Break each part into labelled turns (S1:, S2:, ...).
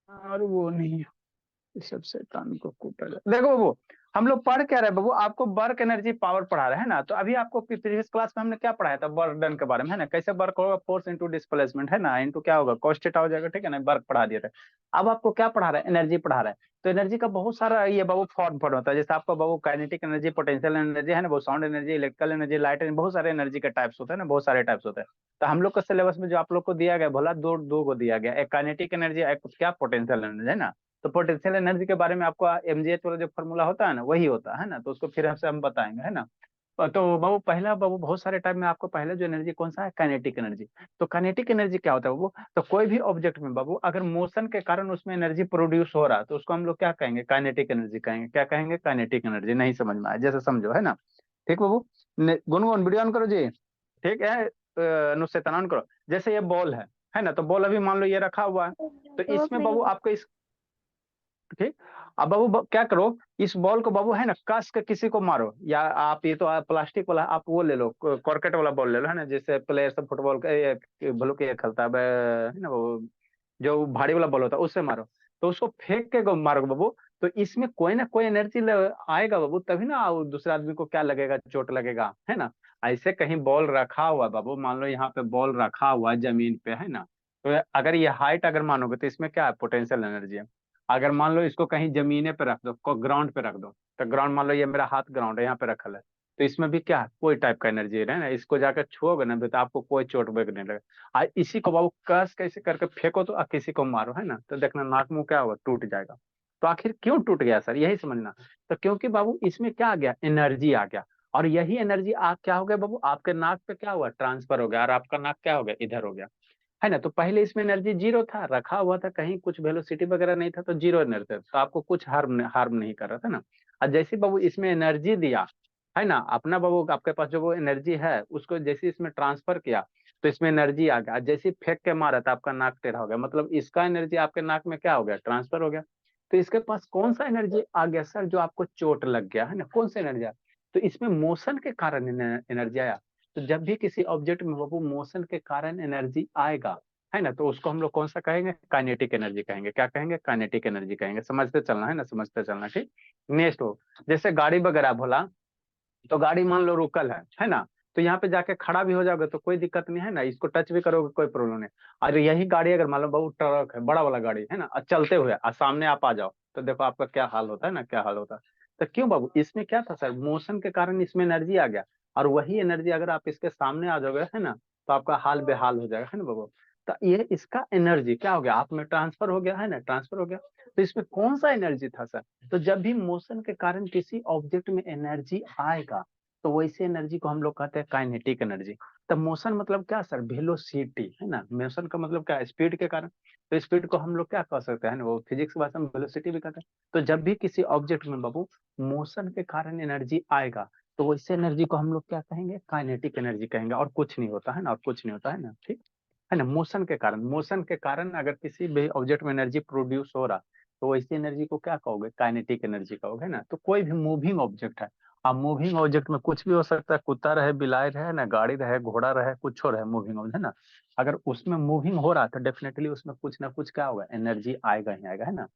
S1: और वो नहीं, इस सब शैतान को कूटा जाए। देखो बाबू, हम लोग पढ़ क्या रहे हैं बाबू, आपको वर्क एनर्जी पावर पढ़ा रहे हैं ना। तो अभी आपको प्रीवियस क्लास में हमने क्या पढ़ाया था, वर्क डन के बारे में, है ना। कैसे वर्क होगा, फोर्स इंटू डिस्प्लेसमेंट, है ना, इंटू क्या होगा, कॉस्ट थीटा हो जाएगा, ठीक है ना। वर्क पढ़ा दिया था। अब आपको क्या पढ़ा रहा है, एनर्जी पढ़ा रहा है। तो एनर्जी का बहुत सारा ये बाबू फॉर्म होता है। जैसे आपको बाबू काइनेटिक एनर्जी, पोटेंशियल एनर्जी, है ना, वो sound energy, electrical energy, light energy, बहुत सारे एनर्जी के टाइप्स होते हैं ना, बहुत सारे टाइप्स होते हैं। तो हम लोग का सिलेबस में जो आप लोग को दिया गया भला, दो दो को दिया गया, एक काइनेटिक एनर्जी, एक क्या पोटेंशियल एनर्जी, है ना। तो पोटेंशियल एनर्जी के बारे में आपको एमजीएच वाला जो फॉर्मूला होता है ना, वही होता है ना। तो उसको फिर हमसे हम बताएंगे, है ना। तो बाबू पहला बाबू, बहुत सारे टाइप में आपको पहले जो एनर्जी कौन सा है, काइनेटिक एनर्जी। तो काइनेटिक एनर्जी क्या होता है बाबू, तो कोई भी ऑब्जेक्ट में बाबू अगर मोशन के कारण उसमें एनर्जी प्रोड्यूस हो रहा है, तो उसको हम लोग क्या कहेंगे, काइनेटिक एनर्जी कहेंगे। क्या कहेंगे, काइनेटिक एनर्जी। नहीं समझ में आया जैसे समझो, है ना। ठीक बाबू। गुनगुन वीडियो ऑन करो जी। ठीक है, नुसैतन ऑन करो। जैसे ये बॉल है ना। तो बॉल अभी मान लो ये रखा हुआ है। तो इसमें बाबू आपको इस, ठीक। अब बाबू क्या करो, इस बॉल को बाबू, है ना, कस के किसी को मारो। या आप ये तो प्लास्टिक वाला आप वो ले लो, कॉर्केट वाला बॉल ले लो, है ना। जैसे प्लेयर सब फुटबॉल का भलो के खेलता है ना, वो जो भारी वाला बॉल होता है उससे मारो। तो उसको फेंक के मारो बाबू। तो इसमें कोई ना कोई एनर्जी आएगा बाबू, तभी ना दूसरे आदमी को क्या लगेगा, चोट लगेगा, है ना। ऐसे कहीं बॉल रखा हुआ है बाबू, मान लो यहाँ पे बॉल रखा हुआ है जमीन पे, है ना। तो अगर ये हाइट अगर मानोगे तो इसमें क्या है, पोटेंशियल एनर्जी है। अगर मान लो इसको कहीं जमीने पे रख दो, ग्राउंड पे रख दो। तो ग्राउंड मान लो ये मेरा हाथ ग्राउंड है, यहाँ पे रखल है। तो इसमें भी क्या है, कोई टाइप का एनर्जी है ना। इसको जाकर छुओगे ना तो आपको कोई चोट वेग नहीं लगेगा। इसी को बाबू कस कैसे करके फेंको तो किसी को मारो, है ना। तो देखना नाक मुंह क्या होगा, टूट जाएगा। तो आखिर क्यों टूट गया सर, यही समझना। तो क्योंकि बाबू इसमें क्या आ गया, एनर्जी आ गया। और यही एनर्जी आ क्या हो गया बाबू, आपके नाक पे क्या हुआ, ट्रांसफर हो गया, और आपका नाक क्या हो गया, इधर हो गया, है ना। तो पहले इसमें एनर्जी जीरो था, रखा हुआ था कहीं, कुछ वेलोसिटी वगैरह नहीं था, तो जीरो एनर्जी था, तो आपको कुछ हार्म नहीं कर रहा था ना। और जैसे बाबू इसमें एनर्जी दिया, है ना, अपना बाबू आपके पास जो वो एनर्जी है उसको जैसे इसमें ट्रांसफर किया, तो इसमें एनर्जी आ गया। जैसे फेंक के मारा था, आपका नाक टेढ़ा हो गया, मतलब इसका एनर्जी आपके नाक में क्या हो गया, ट्रांसफर हो गया। तो इसके पास कौन सा एनर्जी आ गया सर, जो आपको चोट लग गया, है ना, कौन सा एनर्जी आया। तो इसमें मोशन के कारण एनर्जी आया। तो जब भी किसी ऑब्जेक्ट में बाबू मोशन के कारण एनर्जी आएगा, है ना, तो उसको हम लोग कौन सा कहेंगे, काइनेटिक एनर्जी कहेंगे। क्या कहेंगे, काइनेटिक एनर्जी कहेंगे। समझते चलना, है ना, समझते चलना, ठीक। नेक्स्ट हो, जैसे गाड़ी वगैरह बोला, तो गाड़ी मान लो रुकल है ना। तो यहाँ पे जाके खड़ा भी हो जाओगे तो कोई दिक्कत नहीं, है ना, इसको टच भी करोगे कोई प्रॉब्लम नहीं। और यही गाड़ी अगर मान लो बहुत ट्रक है, बड़ा वाला गाड़ी है ना, और चलते हुए और सामने आप आ जाओ, तो देखो आपका क्या हाल होता है ना, क्या हाल होता है। तो क्यों बाबू, इसमें क्या था सर, मोशन के कारण इसमें एनर्जी आ गया। और वही एनर्जी अगर आप इसके सामने आ जाओगे, है ना, तो आपका हाल बेहाल हो जाएगा, है ना बाबू। तो ये इसका एनर्जी क्या हो गया, आप में ट्रांसफर हो गया, है ना, ट्रांसफर हो गया। तो इसमें कौन सा एनर्जी था सर, तो जब भी मोशन के कारण किसी ऑब्जेक्ट में एनर्जी आएगा, तो वैसे एनर्जी को हम लोग कहते हैं काइनेटिक एनर्जी। तो मोशन मतलब क्या सर, वेलोसिटी, है ना। मोशन का मतलब क्या, स्पीड के कारण। तो स्पीड को हम लोग क्या कह सकते हैं, वो फिजिक्स की भाषा में वेलोसिटी भी कहते हैं। तो जब भी किसी ऑब्जेक्ट में बाबू मोशन के कारण एनर्जी आएगा, तो वैसे एनर्जी को हम लोग क्या कहेंगे, काइनेटिक एनर्जी कहेंगे। और कुछ नहीं होता है ना, और कुछ नहीं होता है ना, ठीक है ना। मोशन के कारण अगर किसी भी ऑब्जेक्ट में एनर्जी प्रोड्यूस हो रहा, तो वैसी एनर्जी को क्या कहोगे, काइनेटिक एनर्जी कहोगे ना। तो कोई भी मूविंग ऑब्जेक्ट है, अब मूविंग ऑब्जेक्ट में कुछ भी हो सकता है, कुत्ता रहे, बिलाई रहे ना, गाड़ी रहे, घोड़ा रहे, कुछ हो रहे, मूविंग ऑब्जेक्ट, है ना। अगर उसमें मूविंग हो रहा तो डेफिनेटली उसमें कुछ ना कुछ क्या होगा, एनर्जी आएगा ही आएगा, है ना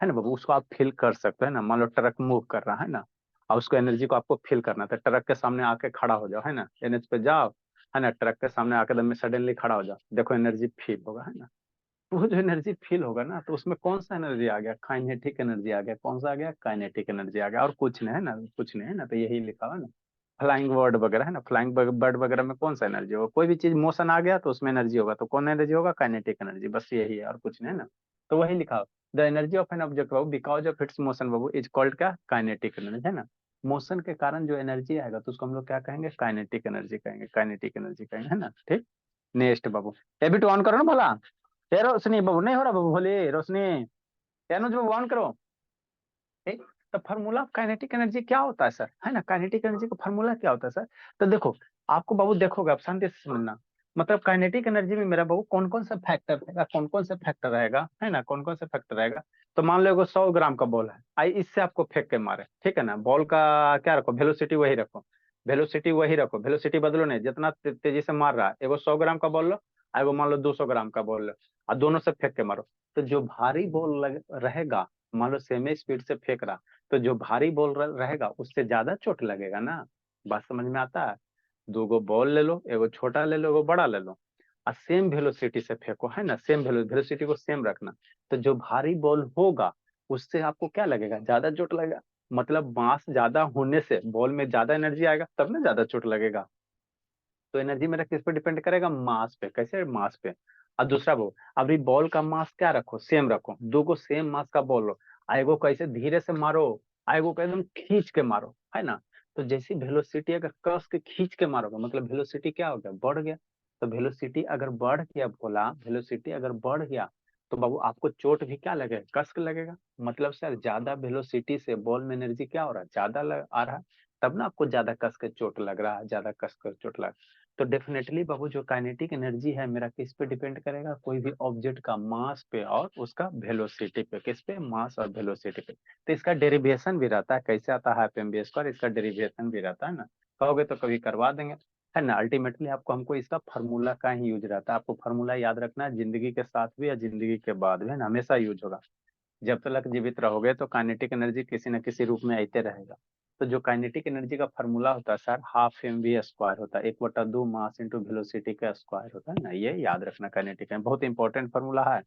S1: बाबू। उसको आप फील कर सकते हैं ना, मान लो ट्रक मूव कर रहा है ना, और उसको एनर्जी को आपको फील करना था, ट्रक के सामने आके खड़ा हो जाओ, है ना, एनएच पे जाओ, है ना, ट्रक के सामने आके दम में सडनली खड़ा हो जाओ, देखो एनर्जी फील होगा, है ना। वो जो एनर्जी फील होगा ना, तो उसमें कौन सा एनर्जी आ गया, काइनेटिक एनर्जी आ गया। कौन सा आ गया, काइनेटिक एनर्जी आ गया, और कुछ नहीं, है ना, कुछ नहीं, है ना। तो यही लिखा हुआ है ना, फ्लाइंग बर्ड वगैरह, है ना, फ्लाइंग बर्ड वगैरह में कौन सा एनर्जी होगा, कोई भी चीज मोशन आ गया तो उसमें एनर्जी होगा, तो कौन एनर्जी होगा, काइनेटिक एनर्जी, बस यही है और कुछ नहीं, है ना। तो वही लिखा हो, the energy of an object Babu because of it's motion Babu is called क्या, काइनेटिक एनर्जी, है ना। मोशन के कारण जो एनर्जी आएगा तो उसको हम लोग क्या कहेंगे, काइनेटिक एनर्जी कहेंगे, काइनेटिक एनर्जी कहेंगे, है ना, ठीक। नेक्स्ट बाबू, ये भी तो ऑन करो ना भला। ये रोशनी बाबू नहीं हो रहा बाबू, बोले रोशनी, अनुज बाबू ऑन करो। ठीक। तो फार्मूला ऑफ काइनेटिक एनर्जी क्या होता है सर, है ना, काइनेटिक एनर्जी का फार्मूला क्या होता है सर। तो देखो, आपको बाबू देखोगे आप शांति से समझना। मतलब काइनेटिक एनर्जी में मेरा बाबू कौन कौन सा फैक्टर रहेगा, कौन कौन सा फैक्टर रहेगा, है ना, कौन कौन सा फैक्टर रहेगा। तो मान लो एगो 100 ग्राम का बॉल है, आई इससे आपको फेंक के मारे, ठीक है ना। बॉल का क्या रखो, वेलोसिटी वही रखो, वेलोसिटी बदलो नहीं, जितना तेजी से मार रहा है, एगो 100 ग्राम का बॉल लो, आएगा मान लो 200 ग्राम का बॉल और दोनों से फेंक के मारो, तो जो भारी बॉल रहेगा, मान लो सेम स्पीड से फेंक रहा, तो जो भारी बॉल रहेगा उससे ज्यादा चोट लगेगा ना। बात समझ में आता है? दो गो बॉल ले लो, एगो छोटा ले लो एगो बड़ा ले लो, और सेम वेलोसिटी से फेंको, है ना, सेम वेलोसिटी को सेम रखना। तो जो भारी बॉल होगा उससे आपको क्या लगेगा, ज्यादा चोट लगेगा। मतलब मास ज्यादा होने से बॉल में ज्यादा एनर्जी आएगा, तब ना ज्यादा चोट लगेगा। तो एनर्जी मेरा किस पे डिपेंड करेगा, मास पे। कैसे, मास पे। और दूसरा वो, अभी बॉल का मास क्या रखो, सेम रखो, दो को सेम मास का बॉल लो, आएगो कैसे धीरे से मारो, आएगो को एकदम खींच के मारो, है ना। तो जैसी वेलोसिटी अगर कस के खींच के मारोगे, मतलब वेलोसिटी क्या हो गया, बढ़ गया। तो वेलोसिटी अगर बढ़ गया बोला, वेलोसिटी अगर बढ़ गया तो बाबू आपको चोट भी क्या लगेगा, कस के लगेगा। मतलब सर ज्यादा वेलोसिटी से बॉल में एनर्जी क्या हो रहा है, ज्यादा आ रहा है, तब ना आपको ज्यादा कस के चोट लग रहा है, ज्यादा कस कर चोट लग। तो डेफिनेटली बाबू जो काइनेटिक एनर्जी है मेरा किस पे डिपेंड करेगा, कोई भी ऑब्जेक्ट का मास पे और उसका वेलोसिटी पे। किस पे, मास और वेलोसिटी पे। तो इसका डेरिवेशन भी रहता है, कैसे आता है हाफ एम बी स्क्वायर, इसका डेरिवेशन भी रहता है ना। कहोगे तो कभी करवा देंगे, है ना। अल्टीमेटली आपको हमको इसका फार्मूला का ही यूज रहता है, आपको फार्मूला याद रखना है, जिंदगी के साथ भी या जिंदगी के बाद भी, है ना, हमेशा यूज होगा। जब तक जीवित रहोगे तो काइनेटिक एनर्जी किसी न किसी रूप में आते रहेगा। तो जो काइनेटिक एनर्जी का फॉर्मूला होता है sir, half m v square होता है, 1/2 मास इंटू वेलोसिटी का स्क्वायर होता है ना। ये याद रखना, काइनेटिक में बहुत इंपॉर्टेंट फॉर्मूला है।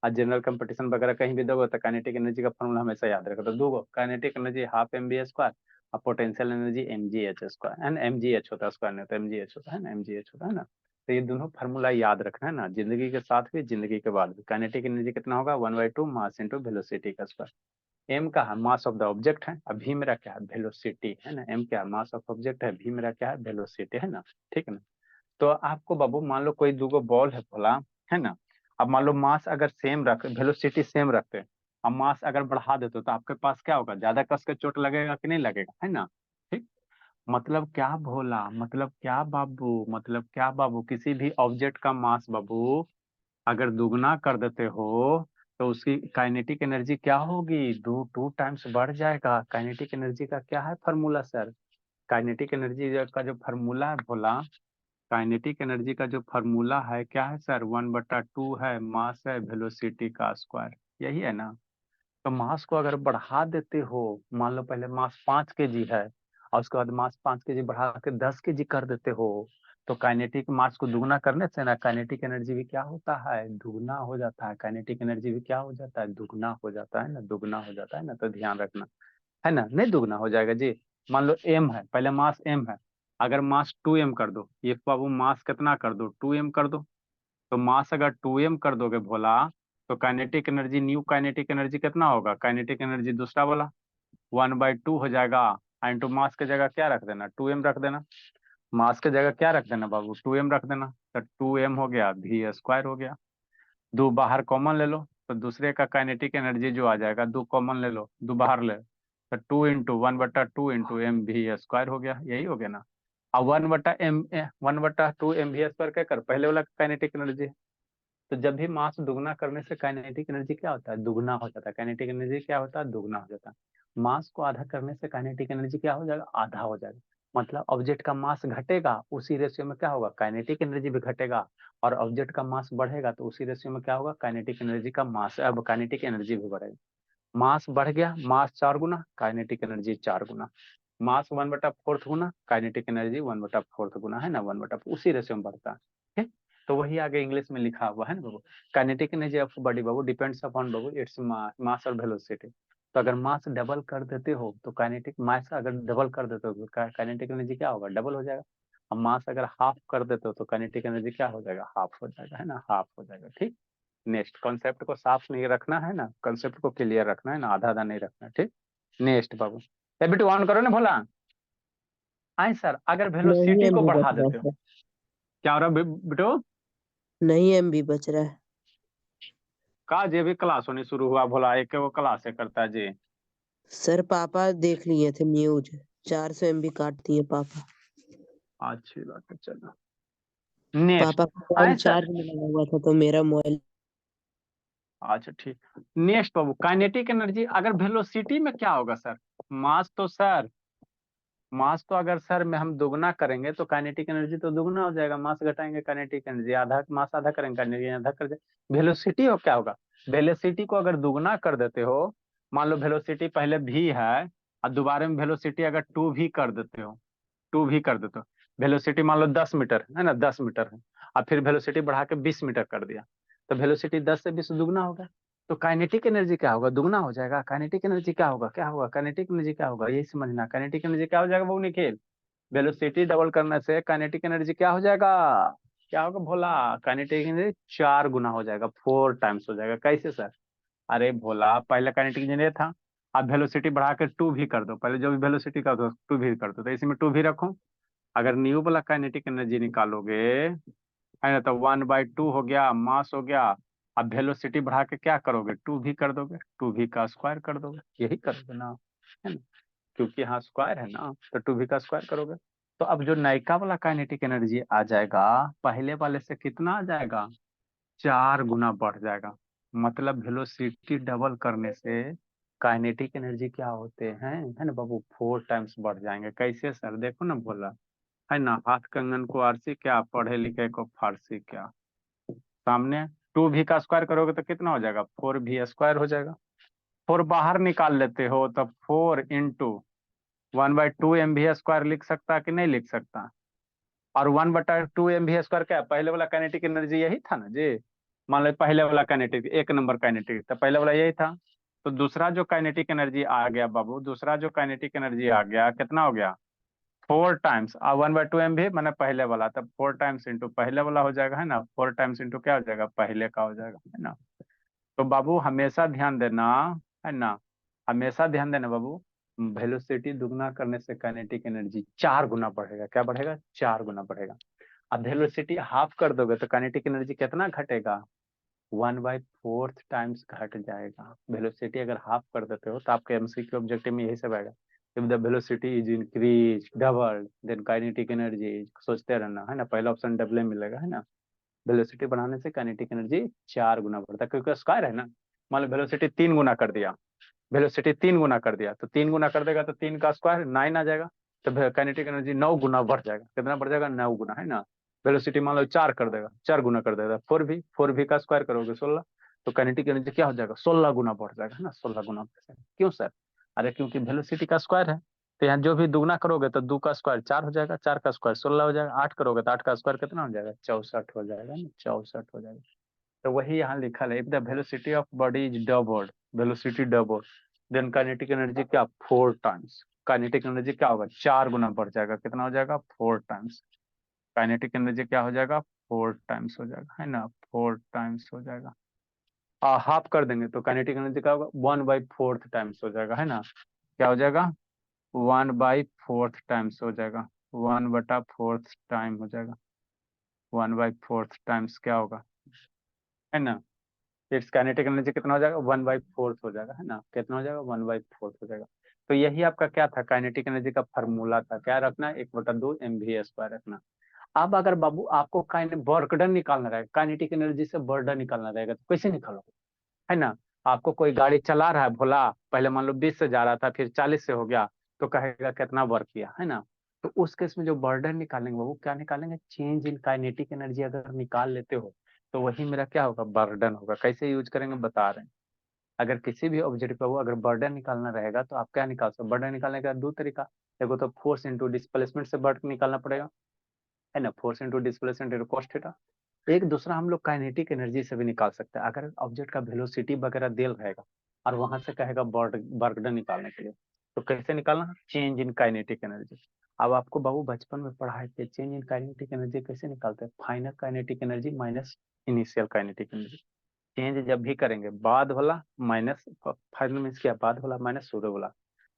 S1: आज जनरल कंपटीशन वगैरह कहीं भी दोगे तो काइनेटिक एनर्जी का फॉर्मूला हमेशा याद रखो। तो दो kinetic energy half m b square और potential energy m g h square, and m g h होता है, स्क्वायर नहीं होता, एम जी एच होता है ना, एम जी एच होता है ना। तो ये दोनों फार्मूला याद रखना है ना, जिंदगी के साथ भी जिंदगी के बाद भी। काइनेटिक एनर्जी कितना होगा, 1/2 मास इंटू वेलोसिटी का स्क्वायर। एम का है मास ऑफ द ऑब्जेक्ट है, अभी मेरा क्या है, वेलोसिटी, है ना। एम क्या है, मास ऑफ ऑब्जेक्ट है, भी मेरा क्या है, वेलोसिटी, है ना। ठीक है ना। तो आपको बाबू मान लो कोई दूगो बॉल है बोला, है ना। अब मान लो मास अगर सेम रख, वेलोसिटी सेम रखते, अब मास अगर बढ़ा देते तो आपके पास क्या होगा, ज्यादा कस के चोट लगेगा कि नहीं लगेगा, है ना। ठीक। मतलब क्या भोला, मतलब क्या बाबू, मतलब क्या बाबू, किसी भी ऑब्जेक्ट का मास बाबू अगर दुगना कर देते हो तो उसकी काइनेटिक एनर्जी क्या होगी, 2 टाइम्स बढ़ जाएगा। काइनेटिक एनर्जी का क्या है फॉर्मूला सर, काइनेटिक एनर्जी का जो फॉर्मूला है भोला, काइनेटिक एनर्जी का जो फॉर्मूला है क्या है सर, 1/2 है, मास है वेलोसिटी का स्क्वायर, यही है ना। तो मास को अगर बढ़ा देते हो, मान लो पहले मास 5 kg है और उसके बाद मास 5 kg बढ़ा के 10 kg कर देते हो, तो काइनेटिक मास को दुगना करने से ना काइनेटिक एनर्जी भी क्या होता है, दुगना हो जाता है। काइनेटिक एनर्जी भी क्या हो जाता है, दुगना हो जाता है ना, दुगना हो जाता है ना। तो ध्यान रखना, है ना, नहीं दुगना हो जाएगा जी। मान लो एम है, पहले मास एम है, अगर मास 2m कर दो, ये बाबू मास कितना कर दो, 2m कर दो। तो मास अगर 2m कर दोगे भोला, तो kinetic energy, new kinetic energy कितना होगा, काइनेटिक एनर्जी दूसरा वाला 1/2 हो जाएगा। इंटू मास की जगह क्या रख देना, 2m रख देना। मास की जगह क्या रख देना बाबू, 2m रख देना। तो 2m हो गया, भी स्क्वायर हो गया। दो बाहर कॉमन ले लो, तो दूसरे का काइनेटिक एनर्जी जो आ जाएगा, दो कॉमन ले लो, दो बाहर ले, तो 2 इंटू 1/2 इंटू एम भी स्क्वायर हो गया, यही हो गया ना। अब 1/2 एम भी स्क्वायर क्या कर, पहले वाला काइनेटिक एनर्जी। तो जब भी मास दुगना करने से काइनेटिक एनर्जी क्या होता है, दुगना हो जाता है। काइनेटिक एनर्जी क्या होता है, दुगना हो जाता है। मास को आधा करने से काइनेटिक एनर्जी क्या हो जाएगा, आधा हो जाएगा। मतलब ऑब्जेक्ट का मास घटेगा, उसी रेशियो में क्या होगा, काइनेटिक एनर्जी भी घटेगा। और ऑब्जेक्ट का मास बढ़ेगा तो उसी रेशियो में क्या होगा, काइनेटिक एनर्जी का मास, अब काइनेटिक एनर्जी भी बढ़ेगा। मास बढ़ गया, मास 4 गुना, काइनेटिक एनर्जी 4 गुना। मास 1/4 गुना, काइनेटिक एनर्जी 1/4 गुना, है ना, 1/4, उसी रेशियो में बढ़ता है। ठीक। तो वही आगे इंग्लिश में लिखा हुआ है ना बाबू, काइनेटिक एनर्जी ऑफ बॉडी बाबू डिपेंड्स अपॉन बाबू इट्स मास और वेलोसिटी। तो अगर मास डबल कर देते हो तो काइनेटिक मास अगर डबल कर देते हो तो काइनेटिक एनर्जी क्या होगा, डबल हो जाएगा। और मास अगर हाफ कर देते हो तो काइनेटिक एनर्जी क्या हो जाएगा, हाफ हो जाएगा, है ना, हाफ हो जाएगा। ठीक। नेक्स्ट, कॉन्सेप्ट को साफ नहीं रखना है ना, कॉन्सेप्ट को क्लियर रखना है ना, आधा आधा नहीं रखना। ठीक। नेक्स्ट बाबू, बेटू ऑन करो ना भोला। आए सर, अगर
S2: नहीं
S1: वेलोसिटी को
S2: एमबी बच
S1: बढ़ा
S2: रहा
S1: देते हो,
S2: है।
S1: क्या हो रहा है बेटो,
S2: नहीं एमबी बच रहा है।
S1: का जे भी क्लास होनी शुरू हुआ भोला, एक वो क्लास से करता है जी।
S2: सर पापा देख लिए थे न्यूज, 400 एमबी काट दिए पापा।
S1: अच्छी बात है, चलो नेक्स्ट।
S2: पापा का मोबाइल
S1: आए सर,
S2: चार्ज में लगा हुआ था तो मेरा मोबाइल।
S1: अच्छा ठीक। नेक्स्ट बाबू, काइनेटिक एनर्जी अगर वेलोसिटी में क्या होगा सर, मास तो सर मास तो अगर सर में हम दुगना करेंगे तो काइनेटिक एनर्जी तो दुगना हो जाएगा, मास घटाएंगे काइनेटिक एनर्जी आधा, मास आधा करेंगे काइनेटिक आधा कर दे। वेलोसिटी हो क्या होगा, वेलोसिटी को अगर दुगना कर देते हो, मान लो वेलोसिटी पहले भी है और दोबारा में वेलोसिटी अगर टू भी कर देते हो, टू भी कर देते हो, वेलोसिटी मान लो 10 मीटर है ना, 10 मीटर है, और फिर वेलोसिटी बढ़ा के 20 मीटर कर दिया, तो वेलोसिटी 10 से 20 दुगना होगा। तो काइनेटिक एनर्जी क्या होगा, दुगना हो जाएगा। काइनेटिक एनर्जी क्या होगा, क्या होगा काइनेटिक एनर्जी क्या होगा, यही समझना। काइनेटिक एनर्जी क्या हो जाएगा वो निखिल, वेलोसिटी डबल करने से काइनेटिक एनर्जी क्या हो जाएगा, क्या होगा भोला, काइनेटिक एनर्जी 4 गुना हो जाएगा, 4 टाइम्स हो जाएगा। कैसे सर, अरे भोला पहले काइनेटिक एनर्जी था, अब वेलोसिटी बढ़ा के टू भी कर दो, पहले जो भी वेलोसिटी का दो टू भी कर दो, तो इसमें टू भी रखो। अगर न्यू वाला काइनेटिक एनर्जी निकालोगे है ना, तो 1/2 हो गया, मास हो गया। अब वेलोसिटी बढ़ा के क्या करोगे, टू भी कर दोगे, टू भी का स्क्वायर कर दोगे, यही करोगे ना, है ना, क्योंकि यहाँ स्क्वायर है ना, तो टू भी का स्क्वायर करोगे। तो अब जो नयका वाला काइनेटिक एनर्जी आ जाएगा, पहले वाले से कितना आ जाएगा, 4 गुना बढ़ जाएगा। मतलब वेलोसिटी डबल करने से काइनेटिक एनर्जी क्या होते हैं, है ना बाबू, 4 टाइम्स बढ़ जाएंगे। कैसे सर, देखो ना बोला है ना, हाथ कंगन को आरसी क्या, पढ़े लिखे को फारसी क्या। सामने टू भी का स्क्वायर करोगे तो कितना हो जाएगा, 4 भी स्क्वायर हो जाएगा। फोर बाहर निकाल लेते हो तो 4 × 1/2 mv² लिख सकता कि नहीं लिख सकता। और 1/2 mv² क्या है? पहले वाला काइनेटिक एनर्जी यही था ना जी। मान लो पहले वाला काइनेटिक, 1 नंबर काइनेटिक, तो पहले वाला यही था। तो दूसरा जो काइनेटिक एनर्जी आ गया बाबू, दूसरा जो काइनेटिक एनर्जी आ गया कितना हो गया, 4 टाइम्स। 1/2 mv मैंने पहले वाला, तब 4 टाइम्स इंटू पहले वाला हो जाएगा, है ना, 4 टाइम्स इंटू क्या हो जाएगा, पहले का हो जाएगा, है ना। तो बाबू हमेशा ध्यान देना, है ना, हमेशा ध्यान देना बाबू, वेलोसिटी दुगना करने से काइनेटिक एनर्जी 4 गुना बढ़ेगा। क्या बढ़ेगा, 4 गुना बढ़ेगा। अब वेलोसिटी हाफ कर दोगे तो काइनेटिक एनर्जी कितना घटेगा, 1/4 टाइम्स घट जाएगा। वेलोसिटी अगर हाफ कर देते हो तो आपके एमसीक्यू ऑब्जेक्टिव में यही सब आएगा, if the velocity is increase double then kinetic energy, सोचते रहना, है ना, पहला ऑप्शन डबल मिलेगा, है ना। वेलोसिटी बढ़ाने से काइनेटिक एनर्जी 4 गुना बढ़ता है, क्योंकि स्क्वायर है ना। मान लो वेलोसिटी 3 गुना कर दिया, वेलोसिटी 3 गुना कर दिया, तो 3 गुना कर देगा तो 3 का स्क्वायर 9 आ जाएगा। तो काइनेटिक एनर्जी 9 गुना बढ़ जाएगा। कितना बढ़ जाएगा, 9 गुना, है ना। वेलोसिटी मान लो 4 कर देगा, 4 गुना कर देगा, फोर भी का स्क्वायर करोगे 16, तो काइनेटिक एनर्जी क्या हो जाएगा, 16 गुना बढ़ जाएगा, है ना, 16 गुना बढ़ जाएगा। क्यों सर, अरे क्योंकि वेलोसिटी का स्क्वायर है, तो यहाँ जो भी दुगना करोगे तो 2 का स्क्वायर 4 हो जाएगा, 4 का स्क्वायर 16 हो जाएगा, 8 करोगे तो 8 का स्क्वायर कितना हो जाएगा, 64 हो जाएगा ना, 64 हो जाएगा। तो वही यहाँ लिखा है, if the velocity of body is doubled, velocity double, then kinetic energy क्या, 4 टाइम्स। काइनेटिक एनर्जी क्या होगा, 4 गुना बढ़ जाएगा, कितना हो जाएगा, 4 टाइम्स। काइनेटिक एनर्जी क्या हो जाएगा, 4 टाइम्स हो जाएगा, है ना, 4 टाइम्स हो जाएगा। हाफ कर देंगे तो काइनेटिक एनर्जी क्या होगा, 1/4 टाइम्स हो जाएगा, है ना। क्या हो जाएगा, 1/4 टाइम्स हो जाएगा, 1/4 टाइम हो जाएगा। 1/4 टाइम्स क्या होगा, है ना, इट्स काइनेटिक एनर्जी कितना हो जाएगा, 1/4 हो जाएगा, है ना, कितना हो जाएगा, 1/4 हो जाएगा। तो यही आपका क्या था, काइनेटिक एनर्जी का फॉर्मूला था, क्या रखना, 1/2 mv² रखना। अब अगर बाबू आपको बर्डन निकालना रहेगा, काइनेटिक एनर्जी से बर्डन निकालना रहेगा, तो कैसे निकालोगे, है ना। आपको कोई गाड़ी चला रहा है भोला, पहले मान लो 20 से जा रहा था, फिर 40 से हो गया, तो कहेगा कितना वर्क किया, है ना। तो उस केस में जो बर्डन निकालेंगे वो क्या निकालेंगे, चेंज इन काइनेटिक एनर्जी अगर निकाल लेते हो तो वही मेरा क्या होगा, बर्डन होगा। कैसे यूज करेंगे बता रहे हैं। अगर किसी भी ऑब्जेक्ट पे वो अगर बर्डन निकालना रहेगा तो आप क्या निकाल सकते हो, बर्डन निकालने का दो तरीका, देखो तो फोर्स इंटू डिस्प्लेसमेंट से बर्डन निकालना पड़ेगा, है ना, force into displacement into cos theta. एक दूसरा हम लोग काइनेटिक एनर्जी से भी निकाल सकते हैं, अगर ऑब्जेक्ट का वेलोसिटी वगैरह दिल रहेगा और वहां से कहेगा बर्डन निकालने के लिए, तो कैसे निकालना, चेंज इन काइनेटिक एनर्जी। अब आपको बाबू बचपन में पढ़ाए थे चेंज इन काइनेटिक एनर्जी कैसे निकालते हैं, final kinetic energy minus initial kinetic energy. Change जब भी करेंगे बाद वाला माइनस, फाइनल मीन्स क्या, बाद वाला माइनस शुरू वाला।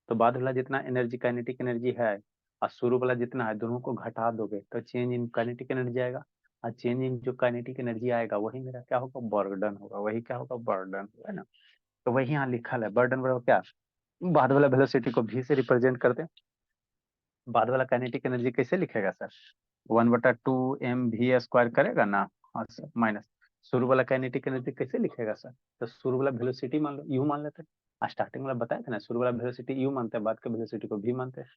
S1: तो बाद वाला जितना एनर्जी काइनेटिक एनर्जी है और शुरू वाला जितना है, दोनों को घटा दोगे तो चेंज इन काइनेटिक एनर्जी आएगा। और चेंज इन जो काइनेटिक एनर्जी आएगा वही मेरा क्या होगा, बर्डन होगा, वही क्या होगा, बर्डन होगा, है ना। तो वही यहाँ लिखा है, बर्डन बराबर क्या, बाद वाला वेलोसिटी को भी से रिप्रेजेंट करते हैं। बाद वाला काइनेटिक एनर्जी कैसे लिखेगा सर, 1/2 mv² करेगा ना, और माइनस शुरू वाला काइनेटिक एनर्जी कैसे लिखेगा सर, तो शुरू वाला वेलोसिटी मान लो यू मान लेते हैं, स्टार्टिंग वाला बताया था ना, शुरू वाला वेलोसिटी यू मानते हैं, बाद के वेलोसिटी को भी मानते हैं।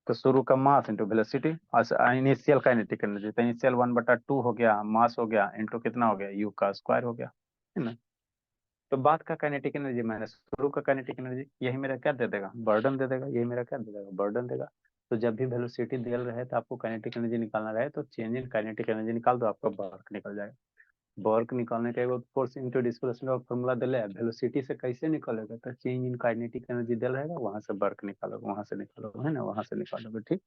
S1: तो शुरू का मास into velocity, initial kinetic energy, तो इनिशियल 1/2 हो गया, मास हो गया इंटू कितना हो गया, यू का स्क्वायर हो गया, है ना। तो बाद का काइनेटिक एनर्जी माइनस शुरू का काइनेटिक एनर्जी, यही मेरा क्या दे देगा, बर्डन दे देगा, यही मेरा क्या दे देगा, बर्डन देगा। तो जब भी वेलोसिटी दिया रहे तो आपको काइनेटिक एनर्जी निकालना रहे तो चेंज इन काइनेटिक एनर्जी निकाल दो, आपका वर्क निकल जाएगा। वर्क निकालने के बाद फोर्स इंटू डिस्प्लेसमेंट और फॉर्मूला दिले है, वेलोसिटी से कैसे निकालेगा, तो चेंज इन काइनेटिक एनर्जी दिल रहेगा, वहां से वर्क निकालोगे, वहां से निकालोगे, है ना, वहां से निकालोगे, ठीक।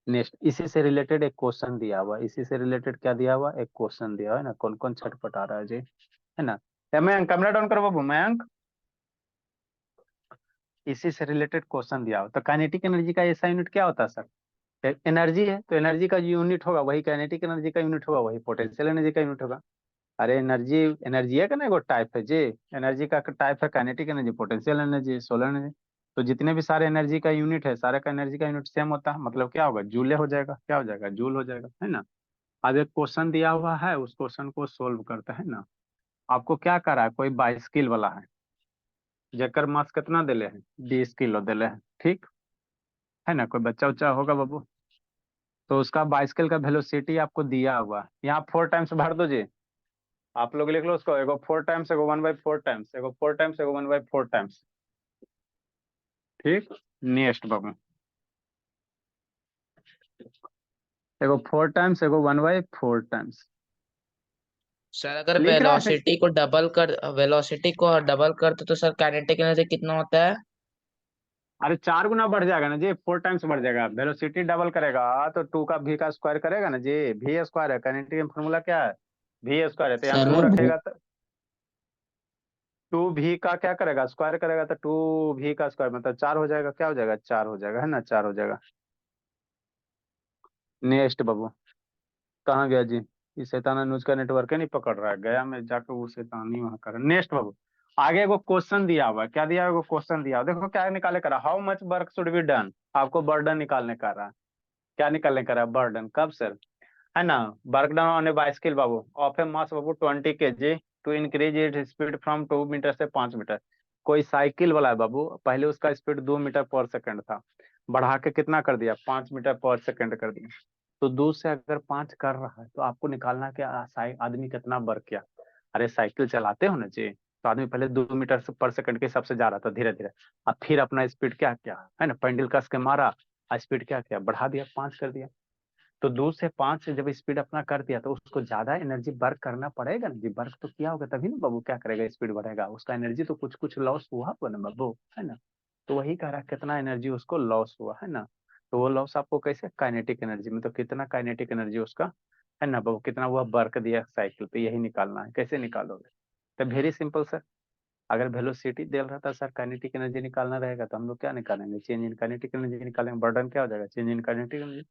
S1: नेक्स्ट, इसी से रिलेटेड एक क्वेश्चन दिया हुआ, इसी से रिलेटेड क्या दिया हुआ, एक क्वेश्चन दिया हुआ है ना, कौन कौन छटपटा रहा है जी, है ना। मयंक कैमरा डाउन करो बाबू, मयंक। इसी से रिलेटेड क्वेश्चन दिया हो, तो काइनेटिक एनर्जी का ऐसा यूनिट क्या होता है सर, एनर्जी है, तो एनर्जी का जो यूनिट होगा वही काइनेटिक एनर्जी का यूनिट होगा, वही पोटेंशियल एनर्जी का यूनिट होगा। अरे एनर्जी, एनर्जी है का ना, एगो टाइप है जी, एनर्जी का टाइप है kinetic energy, potential energy, solar energy. तो जितने भी सारे एनर्जी का यूनिट है, सारे का एनर्जी का यूनिट सेम होता है, मतलब क्या होगा, जूले हो जाएगा, क्या हो जाएगा, जूल हो जाएगा, है ना। अब एक क्वेश्चन दिया हुआ है, उस क्वेश्चन को सोल्व करते हैं ना। आपको क्या करा है, कोई बाइसिकल वाला है, जेकर मास कितना दिले हैं, 20 किलो दिले हैं, ठीक है ना। कोई बच्चा उच्चा होगा बाबू, तो उसका बाइसिकल का वेलोसिटी आपको दिया हुआ, यहाँ 4 टाइम्स भर दो जी, आप लोग लिख लो उसको, एगो 4 टाइम्स, एगो 1/4 टाइम्स, एगो 4 टाइम्स, एगो 1/4 टाइम्स, ठीक। नेक्स्ट बाबू, एगो 4 टाइम्स, एगो 1/4 टाइम्स,
S3: सर अगर
S1: लिख रहा है।
S3: वेलोसिटी को डबल करते तो सर काइनेटिक एनर्जी कितना होता है?
S1: अरे 4 गुना बढ़ जाएगा ना जी, 4 टाइम्स बढ़ जाएगा, वेलोसिटी डबल करेगा तो 2 का भी का स्क्वायर करेगा ना जी, भी स्क्वायर है, काइनेटिक में फॉर्मूला क्या है, भी स्क्वायर है, तो यहाँ
S2: सर
S1: 2
S2: मैं
S1: रखेगा तो 2 भी का क्या करेगा, स्क्वायर करेगा, तो 2 भी का स्क्वायर मतलब 4 हो जाएगा, क्या हो जाएगा, 4 हो जाएगा, है ना, 4 हो जाएगा। नेक्स्ट बाबू, कहाँ गया जी, ये शैतान अनुज का नेटवर्क ही नहीं पकड़ रहा है, गया मैं जाकर वो शैतानी वहां कर। नेक्स्ट बाबू, आगे एगो क्वेश्चन दिया हुआ है, क्या दिया हुआ, क्वेश्चन दिया हुआ, देखो क्या निकाले करा, how much work should be done, आपको बर्डन निकालने का रहा है, क्या निकालने का रहा है, बर्डन, कब सर, है ना। Work done on a bicycle बाबू ऑफ ए मास बाबू 20 kg to increase it speed from 2 metre से 5 मीटर। कोई साइकिल वाला है बाबू, पहले उसका स्पीड 2 मीटर पर सेकंड था, बढ़ा के कितना कर दिया, 5 मीटर पर सेकंड कर दिया। तो 2 से अगर 5 कर रहा है तो आपको निकालना क्या, आदमी कितना वर्क किया। अरे साइकिल चलाते हो ना जी, तो आदमी पहले 2 मीटर पर सेकंड के हिसाब से जा रहा था धीरे धीरे, अब फिर अपना स्पीड क्या किया, है ना, पेंडल कस के मारा, स्पीड क्या किया, बढ़ा दिया, 5 कर दिया। तो 2 से 5 से जब स्पीड अपना कर दिया तो उसको ज्यादा एनर्जी वर्क करना पड़ेगा ना जी, वर्क तो किया होगा तभी ना बाबू, क्या करेगा, स्पीड बढ़ेगा, उसका एनर्जी तो कुछ कुछ लॉस हुआ होगा ना बाबू, है ना। तो वही कह रहा है कितना एनर्जी उसको लॉस हुआ, है ना। तो वो लॉस आपको कैसे, काइनेटिक एनर्जी में, तो कितना काइनेटिक एनर्जी उसका, है ना बाबू, कितना वो वर्क दिया साइकिल पे, यही निकालना है, कैसे निकालोगे, तो वेरी सिंपल सर। अगर वेलोसिटी दे रहा था सर, काइनेटिक एनर्जी निकालना रहेगा तो हम लोग क्या निकालेंगे, चेंज इन काइनेटिक एनर्जी निकालेंगे, बर्डन क्या हो जाएगा, चेंज इन काइनेटिक एनर्जी,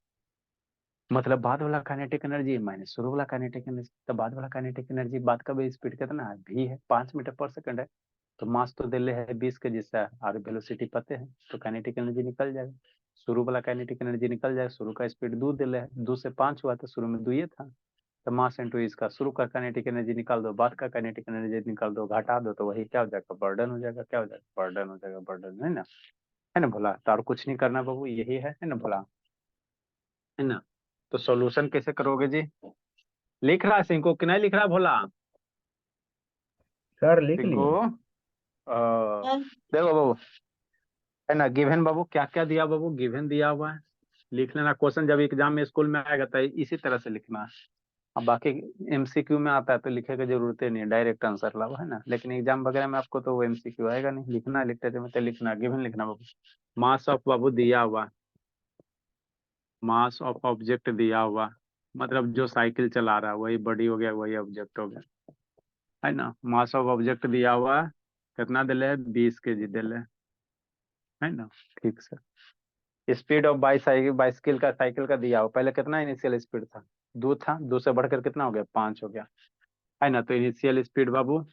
S1: मतलब बाद वाला काइनेटिक एनर्जी माइनस शुरू वाला काइनेटिक एनर्जी, तो बाद वाला काइनेटिक एनर्जी, बाद का भी स्पीड कितना है, भी है, 5 मीटर पर सेकंड है। तो मास तो दिले है 20 kg से, और वेलोसिटी पते हैं, तो काइनेटिक एनर्जी निकल जाएगा, शुरू वाला काइनेटिक एनर्जी निकल जाएगा, शुरू का स्पीड 2 दिले है, 2 से 5 हुआ तो शुरू में 2 ही था, तो मास इंटू इसका शुरू का काइनेटिक एनर्जी निकाल दो, बाद का काइनेटिक एनर्जी निकाल दो, घटा दो, तो वही क्या हो जाएगा, बर्डन हो जाएगा, क्या हो जाएगा, बर्डन हो जाएगा, बर्डन, है ना, है ना भोला, तो और कुछ नहीं करना बाबू, यही है ना भोला, है ना। तो सॉल्यूशन कैसे करोगे जी, लिख रहा है सिंको कि नहीं लिख रहा भोला,
S4: सर लिख
S1: सिंको,
S4: लिए।
S1: देखो बाबू, है ना, गिवन बाबू, क्या क्या दिया बाबू, गिवन दिया हुआ है, लिख लेना, क्वेश्चन जब एग्जाम में स्कूल में आएगा तो इसी तरह से लिखना है। अब बाकी एमसीक्यू में आता है तो लिखे की जरूरत ही नहीं है, डायरेक्ट आंसर लाओ, है ना, लेकिन एग्जाम वगैरह में आपको तो वो एमसीक्यू आएगा नहीं, लिखना है, लिखते में तो लिखना, गिवन लिखना बाबू। मास ऑफ बाबू दिया हुआ है, मास ऑफ ऑब्जेक्ट दिया हुआ, मतलब जो साइकिल चला रहा है वही बॉडी हो गया, वही ऑब्जेक्ट हो गया, है ना। मास ऑफ ऑब्जेक्ट दिया हुआ है, कितना दिले है, 20 kg दिले है ना, ठीक सर। स्पीड ऑफ बाइसाइकिल का, साइकिल का दिया हुआ, पहले कितना इनिशियल स्पीड था, 2 था, 2 से बढ़कर कितना हो गया, 5 हो गया, है ना। तो इनिशियल स्पीड बाबू,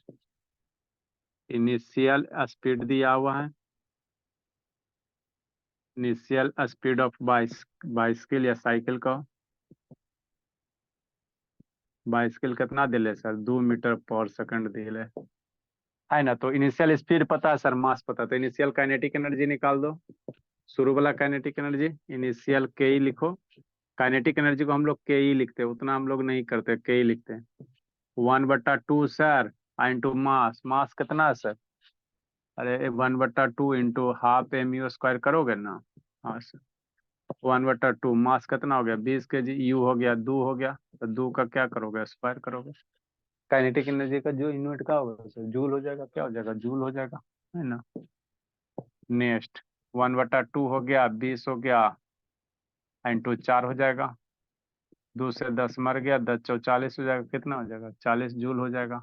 S1: इनिशियल स्पीड दिया हुआ है, इनिशियल स्पीड ऑफ बाइसिकल या साइकिल का, बाइसिकल कितना दिले सर, 2 मीटर पर सेकंड दिले, है ना। तो इनिशियल स्पीड पता है सर, मास पता, तो इनिशियल काइनेटिक एनर्जी निकाल दो, शुरू वाला काइनेटिक एनर्जी इनिशियल के ई लिखो। काइनेटिक एनर्जी को हम लोग के ई लिखते हैं, उतना हम लोग नहीं करते, के ई लिखते हैं। 1/2 सर इंटू मास। मास कितना है सर? अरे 1/2 इंटू हाफ mu² करोगे ना? हाँ सर। 1/2 मास कितना हो गया? 20 kg। यू हो गया 2 हो गया, तो 2 का क्या करोगे? स्क्वायर करोगे। काइनेटिक एनर्जी का जो यूनिट का होगा सर जूल हो जाएगा। क्या हो जाएगा? जूल हो जाएगा, है ना। नेक्स्ट 1/2 हो गया, 20 हो गया, इंटू 4 हो जाएगा। 2 से 10 मर गया, 10 चौ 40 हो जाएगा। कितना हो जाएगा? 40 जूल हो जाएगा,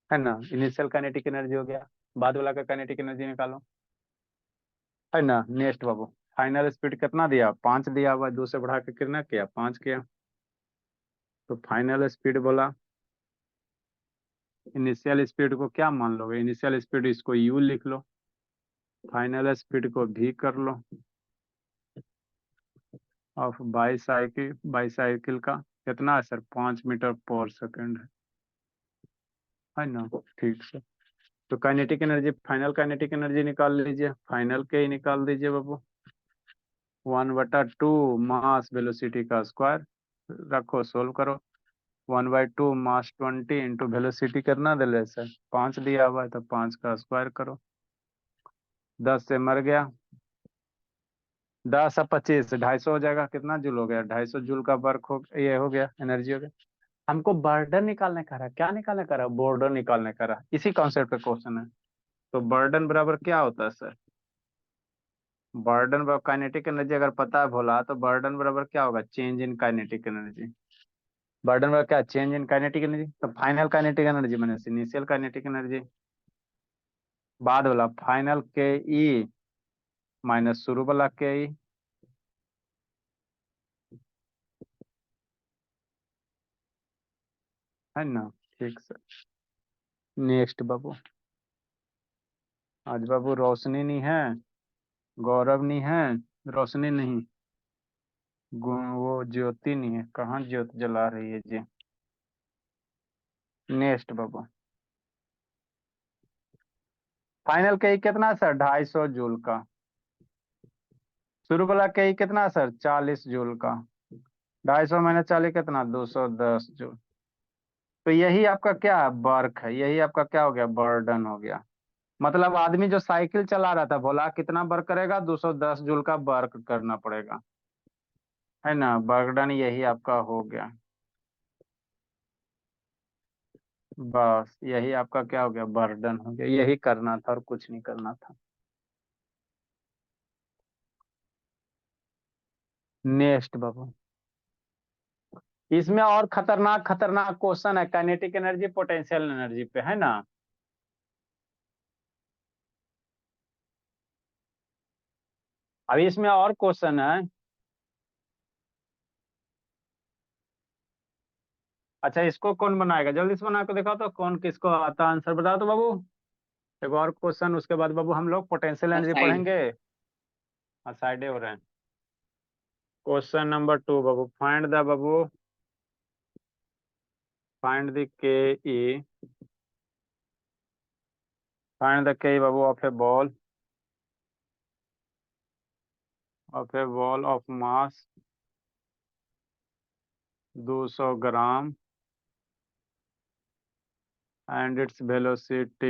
S1: है ना। इनिशियल काइनेटिक एनर्जी हो गया। बाद वाला का काइनेटिक एनर्जी निकालो, है ना। नेक्स्ट बाबू, फाइनल स्पीड कितना दिया? 5 दिया हुआ। 2 से बढ़ा के कितना किया? 5 किया। तो फाइनल स्पीड बोला। इनिशियल स्पीड को क्या मान लोगे? इनिशियल स्पीड इसको यू लिख लो, फाइनल स्पीड को भी कर लो, ऑफ बाईसाइकिल का कितना है सर? 5 मीटर पर सेकंड है ना। ठीक सर। तो kinetic energy, final kinetic energy निकाल लीजिए। फाइनल के ही निकाल दीजिए बाबू। 1/2 मास वेलोसिटी का स्क्वायर रखो, सोल्व करो। 1/2 मास 20 इंटू वेलोसिटी कितना दे रहे सर? 5 दिया हुआ है, तो 5 का स्क्वायर करो। 10 से मर गया, 10 और 25 250 हो जाएगा। कितना जूल हो गया? 250 जूल का वर्क हो, ये हो गया, एनर्जी हो गया। हमको बर्डन निकालने का रहा। क्या निकालने का रहा? बर्डन निकालने का रहा। इसी कॉन्सेप्ट का क्वेश्चन है। तो बर्डन बराबर क्या होता है सर? बर्डन बराबर काइनेटिक एनर्जी अगर पता है भोला, तो बर्डन बराबर क्या होगा? Change in kinetic energy. Work done बराबर क्या? Change in kinetic energy. तो final kinetic energy minus initial kinetic energy. बाद वाला फाइनल के ई माइनस शुरू वाला के ई, है ना। ठीक सर। नेक्स्ट बाबू, आज बाबू रोशनी नहीं है, गौरव नहीं है, रोशनी नहीं, वो ज्योति नहीं है। कहाँ ज्योति जला रही है जी? नेक्स्ट बाबू, फाइनल के ई कितना सर? 250 जूल का। शुरू वाला के ई कितना सर? 40 जूल का। 250 माइनस 40 कितना? 210 जूल। तो यही आपका क्या है? वर्क है। यही आपका क्या हो गया? बर्डन हो गया। मतलब आदमी जो साइकिल चला रहा था, बोला कितना वर्क करेगा? 210 जूल का वर्क करना पड़ेगा, है ना। बर्डन यही आपका हो गया। बस यही आपका क्या हो गया? बर्डन हो गया। यही करना था और कुछ नहीं करना था। नेक्स्ट बाबू, इसमें और खतरनाक खतरनाक क्वेश्चन है काइनेटिक एनर्जी पोटेंशियल एनर्जी पे, है ना। अभी इसमें और क्वेश्चन है। अच्छा, इसको कौन बनाएगा? जल्दी से बना के दिखाओ तो, कौन किसको आता आंसर बताओ तो बाबू। एक और क्वेश्चन, उसके बाद बाबू हम लोग पोटेंशियल एनर्जी
S3: साइड।
S1: पढ़ेंगे। हाँ, साइडे हो रहे हैं। क्वेश्चन नंबर 2 बाबू, फाइंड द बाबू, find the K E, find the K E बाबू of a ball of mass 200 gram and its velocity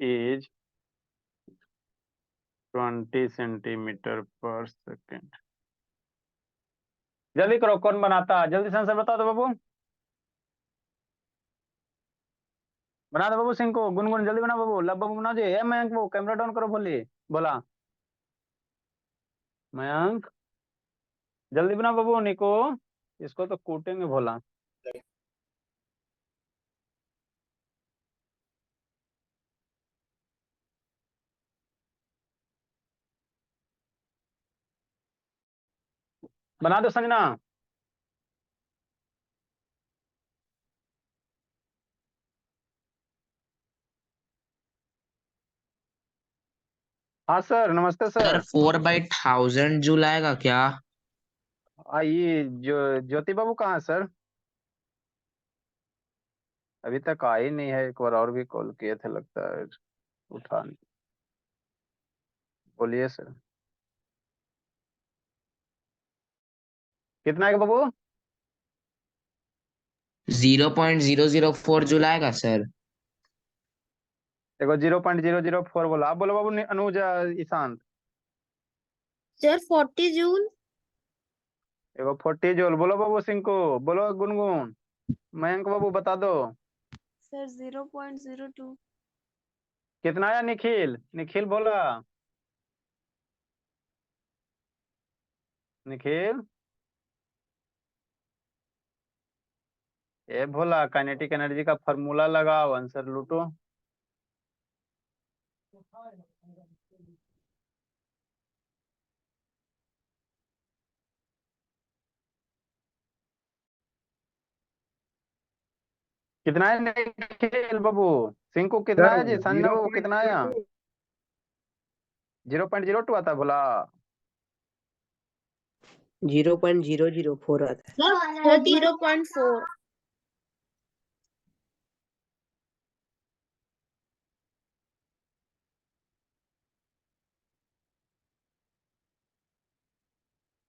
S1: is 20 centimetre per second. जल्दी करो, कौन बनाता है? जल्दी से आंसर बता दो बाबू। बना दो बाबू। सिंह को, गुनगुन जल्दी बना बाबू। लब बाबू बना दे। मयंक वो कैमरा डाउन करो, बोलिए। बोला मयंक, जल्दी बना बाबू। निको, इसको तो कूटेंगे भोला। बना दो संजना। हाँ सर, नमस्ते
S3: सर
S1: सर।
S3: 4/1000 जूल आएगा क्या?
S1: ये जो ज्योति बाबू कहाँ है सर? अभी तक आई नहीं है, एक बार और भी कॉल किए थे लगता है, उठा नहीं। बोलिए सर। कितना है बाबू?
S3: 0.004 जुलाई का सर।
S1: देखो 0.004 बोला। आप बोलो बाबू अनुज ईशांत।
S4: Sir 40 joule.
S1: देखो 40 जूल बोलो बाबू सिंकू। बोलो गुनगुन। मयंक बाबू बता दो।
S4: सर 0.02।
S1: कितना आया निखिल? निखिल बोला। निखिल। ए भोला, काइनेटिक एनर्जी का फॉर्मूला लगाओ, आंसर लूटो। कितना है निखिल बाबू? सिंकू कितना
S5: सर
S1: है जी? संजना बाबू कितना आया?
S5: 0.02।
S1: 0.02 आता है भोला।
S2: 0.004 आता है।
S4: सर 0.4।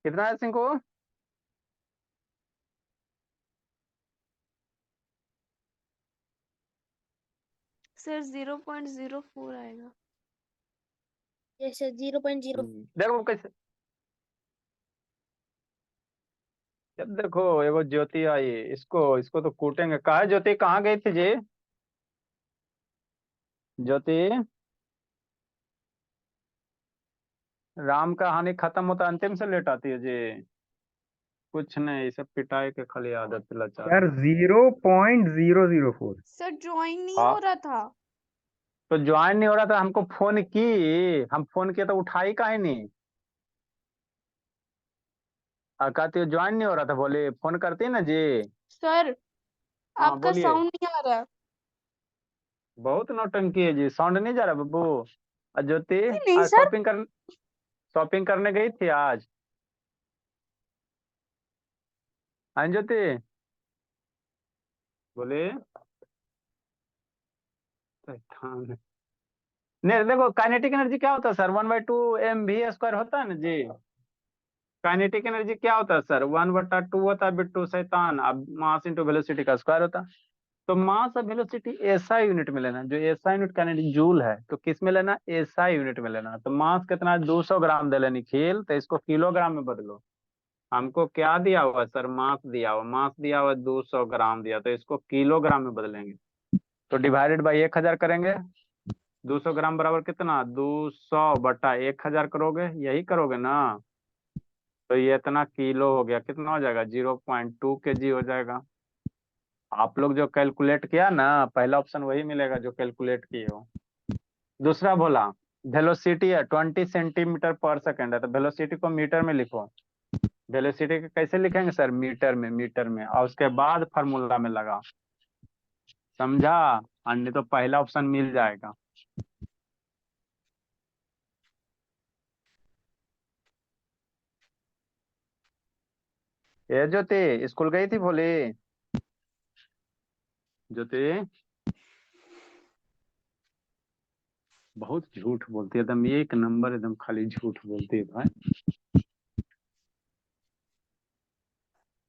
S1: कितना है सिंकू?
S4: सर 0.04 आएगा। Yes sir 0.0।
S1: देखो कैसे। जब देखो एगो ज्योति आई, इसको इसको तो कूटेंगे। कहा है ज्योति? कहाँ गई थी जी? ज्योति। राम कहानी खत्म होता अंतिम से लेट आती है जी। कुछ नहीं, सब पिटाई के खाली आदत लाचार।
S5: सर 0.004।
S4: सर ज्वाइन नहीं
S1: हाँ
S4: हो रहा था।
S1: तो ज्वाइन नहीं हो रहा था, हमको फोन की। हम फोन किए तो उठाई काहे नहीं? कहती ज्वाइन नहीं हो रहा था, बोले फोन करती ना जी।
S4: सर
S1: हाँ
S4: आपका
S1: बोलिए।
S4: साउंड नहीं आ रहा।
S1: बहुत नौटंकी है जी, साउंड नहीं जा रहा बब्बू। ज्योति,
S4: नहीं नहीं
S1: आज
S4: सर।
S1: शॉपिंग करने गई थी आज? हाँ ज्योति बोले। नहीं देखो, काइनेटिक एनर्जी क्या होता है सर? 1/2 mv² होता है ना जी। काइनेटिक एनर्जी क्या होता है सर? 1/2 होता है बिट्टू शैतान, अब मास इंटू वेलोसिटी का स्क्वायर होता है। तो मास और वेलोसिटी एसआई यूनिट में लेना। जो एसआई यूनिट काइनेटिक जूल है, तो किस में लेना? एसआई यूनिट में लेना। तो मास कितना है? 200 ग्राम दे लेनी खेल, तो इसको किलोग्राम में बदलो। हमको क्या दिया हुआ है सर? मास दिया हुआ। मास दिया हुआ 200 ग्राम दिया, तो इसको किलोग्राम में बदलेंगे। तो डिवाइडेड बाई 1000 करेंगे। 200 ग्राम बराबर कितना? 200/1000 करोगे, यही करोगे ना? तो ये इतना किलो हो गया, कितना हो जाएगा? 0.2 kg हो जाएगा। आप लोग जो कैलकुलेट किया ना, पहला ऑप्शन वही मिलेगा जो कैलकुलेट किए हो। दूसरा बोला वेलोसिटी है 20 सेंटीमीटर पर सेकेंड है, तो वेलोसिटी को मीटर में लिखो। वेलोसिटी को कैसे लिखेंगे सर? मीटर में। मीटर में, और उसके बाद फार्मूला में लगा। समझा? अन्य तो पहला ऑप्शन मिल जाएगा। ये ज्योति स्कूल गई थी भोली? ज्योति बहुत झूठ बोलती है एकदम, एक नंबर, एकदम खाली झूठ बोलती है भाई।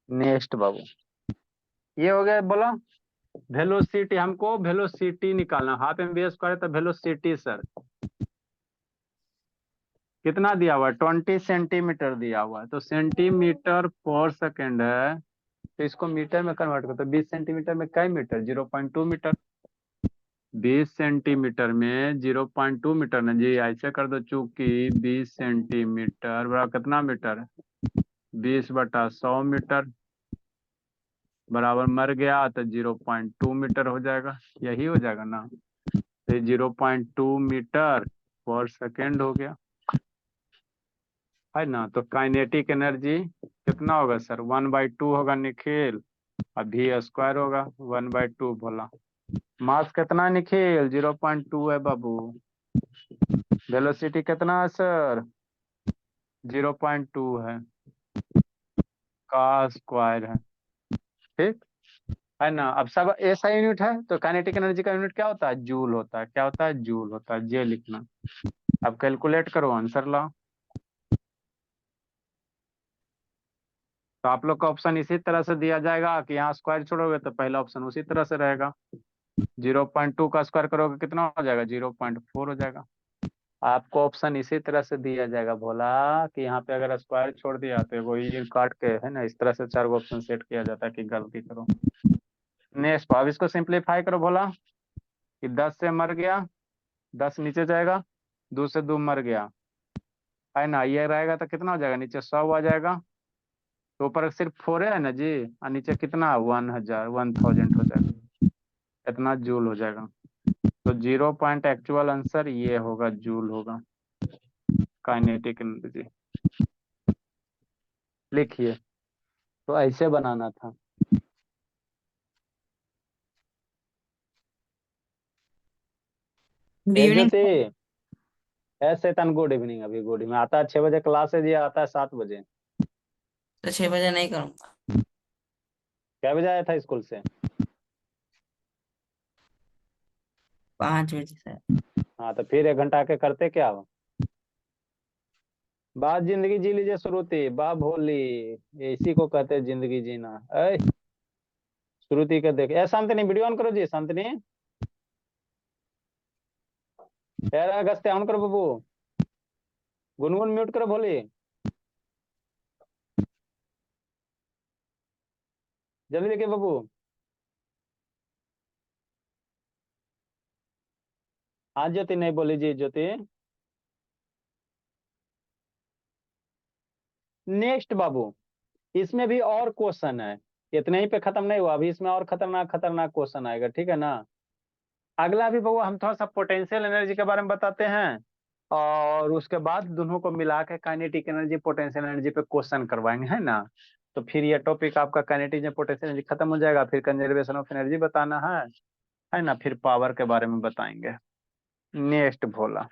S1: नेक्स्ट बाबू, ये हो गया। बोलो वेलोसिटी, हमको वेलोसिटी निकालना। हाफ mv² तो वेलोसिटी सर कितना दिया हुआ है? 20 सेंटीमीटर दिया हुआ है, तो सेंटीमीटर पर सेकेंड है, तो इसको मीटर में कन्वर्ट करो। तो 20 सेंटीमीटर में कई मीटर? 0.2 मीटर। 20 सेंटीमीटर में 0.2 मीटर ना जी, ऐसे कर दो। चूंकि 20 सेंटीमीटर बराबर कितना मीटर? 20/100 मीटर बराबर मर गया, तो 0.2 मीटर हो जाएगा। यही हो जाएगा ना? तो 0.2 मीटर पर सेकेंड हो गया, है ना? तो काइनेटिक एनर्जी कितना होगा सर? 1/2 होगा निखिल, अभी स्क्वायर होगा 1/2 बोला। मास कितना है निखिल? 0.2 है बाबू। वेलोसिटी कितना है सर? 0.2 है, का स्क्वायर है। ठीक। है ना। अब सब ऐसा यूनिट है तो काइनेटिक एनर्जी का यूनिट क्या होता है, जूल होता है। क्या होता है, जूल होता है, ये लिखना। अब कैलकुलेट करो, आंसर लाओ। तो आप लोग का ऑप्शन इसी तरह से दिया जाएगा कि यहाँ स्क्वायर छोड़ोगे तो पहला ऑप्शन उसी तरह से रहेगा। 0.2 का स्क्वायर करोगे कितना हो जाएगा, 0.4 हो जाएगा। आपको ऑप्शन इसी तरह से दिया जाएगा, बोला कि यहाँ पे अगर स्क्वायर छोड़ दिया तो वही काट के, है ना, इस तरह से 4 ऑप्शन सेट किया जाता है कि गलती करो। नेक्स्ट, अब इसको सिंप्लीफाई करो। बोला कि 10 से मर गया, 10 नीचे जाएगा, 2 से 2 मर गया, है ना। ये रहेगा तो कितना हो जाएगा, नीचे 100 आ जाएगा। तो ऊपर सिर्फ 4 है ना जी, और नीचे कितना, 1000 हो जाएगा, इतना जूल हो जाएगा। तो 0 पॉइंट एक्चुअल आंसर ये होगा, जूल होगा काइनेटिक एनर्जी। लिखिए, तो ऐसे बनाना था।
S6: गुड
S1: ए
S6: इवनिंग।
S1: ज्योति, ऐसे तन गुड इवनिंग। अभी गुड इवनिंग आता है 6 बजे क्लास है जी, आता है 7 बजे।
S6: तो 6 बजे नहीं करूँगा,
S1: क्या बजे आया था स्कूल से?
S6: 5 बजे से।
S1: हाँ, तो फिर 1 घंटा आके करते क्या हो? बात जिंदगी जी लीजिए श्रुति, बा भोली, इसी को कहते हैं जिंदगी जीना। ऐ श्रुति के देख, ए शांतनी वीडियो ऑन करो जी, शांतनी। यार अगस्त्य ऑन करो बाबू, गुनगुन म्यूट करो, भोली जल्दी देखिए बाबू। हाँ ज्योति, नहीं बोली जी ज्योति। नेक्स्ट बाबू, इसमें भी और क्वेश्चन है, इतने ही पे खत्म नहीं हुआ, अभी इसमें और खतरनाक खतरनाक क्वेश्चन आएगा, ठीक है ना। अगला भी बाबू हम थोड़ा सा पोटेंशियल एनर्जी के बारे में बताते हैं, और उसके बाद दोनों को मिला के काइनेटिक एनर्जी पोटेंशियल एनर्जी पे क्वेश्चन करवाएंगे, है ना। तो फिर ये टॉपिक आपका काइनेटिक पोटेंशियल एनर्जी खत्म हो जाएगा, फिर कंजर्वेशन ऑफ एनर्जी बताना है ना, फिर पावर के बारे में बताएंगे। नेक्स्ट भोला,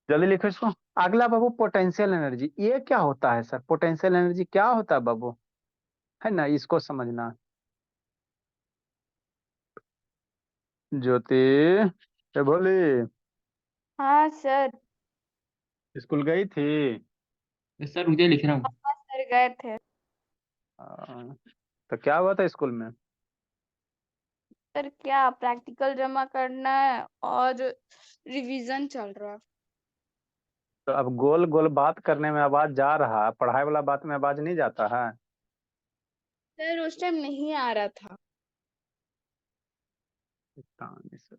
S1: जल्दी लिखो इसको। अगला बाबू पोटेंशियल एनर्जी, ये क्या होता है सर, पोटेंशियल एनर्जी क्या होता है बाबू, है ना, इसको समझना। ज्योति, ए भोली,
S4: हाँ सर।
S1: स्कूल गई थी?
S3: सर मुझे लिख रहा हूँ।
S4: हाँ सर, गए थे।
S1: हाँ, तो क्या हुआ था स्कूल में?
S4: सर क्या प्रैक्टिकल जमा करना है और रिवीजन चल रहा है।
S1: तो अब गोल गोल बात करने में आवाज जा रहा है, पढ़ाई वाला बात में आवाज नहीं जाता है?
S4: सर उस टाइम नहीं आ रहा था।
S1: तानी सर,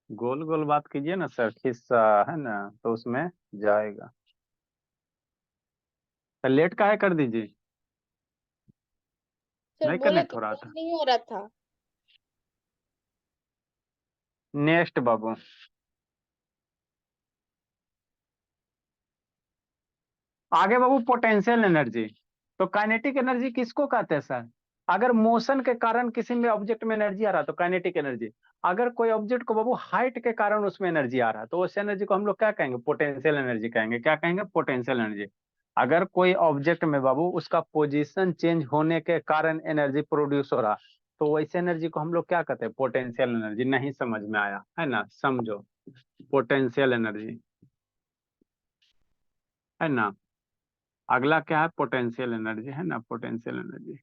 S1: गोल गोल बात कीजिए ना सर, खिस्सा है ना, तो उसमें जाएगा। तो लेट का है कर दीजिए,
S4: सर
S1: नहीं
S4: बोले
S1: कनेक्ट
S4: तो
S1: हो रहा
S4: फोन
S1: था।
S4: नहीं हो रहा था।
S1: नेक्स्ट बाबू, आगे बाबू पोटेंशियल एनर्जी। तो काइनेटिक एनर्जी किसको कहते हैं सर? अगर मोशन के कारण किसी में ऑब्जेक्ट में एनर्जी आ रहा है तो काइनेटिक एनर्जी। अगर कोई ऑब्जेक्ट को बाबू हाइट के कारण उसमें एनर्जी आ रहा है तो उस एनर्जी को हम लोग क्या कहेंगे, पोटेंशियल एनर्जी कहेंगे। क्या कहेंगे, पोटेंशियल एनर्जी। अगर कोई ऑब्जेक्ट में बाबू उसका पोजीशन चेंज होने के कारण एनर्जी प्रोड्यूस हो रहा, तो वैसे एनर्जी को हम लोग क्या कहते हैं, पोटेंशियल एनर्जी। नहीं समझ में आया है ना, समझो, पोटेंशियल एनर्जी, है ना। अगला क्या है, पोटेंशियल एनर्जी, है ना, पोटेंशियल एनर्जी।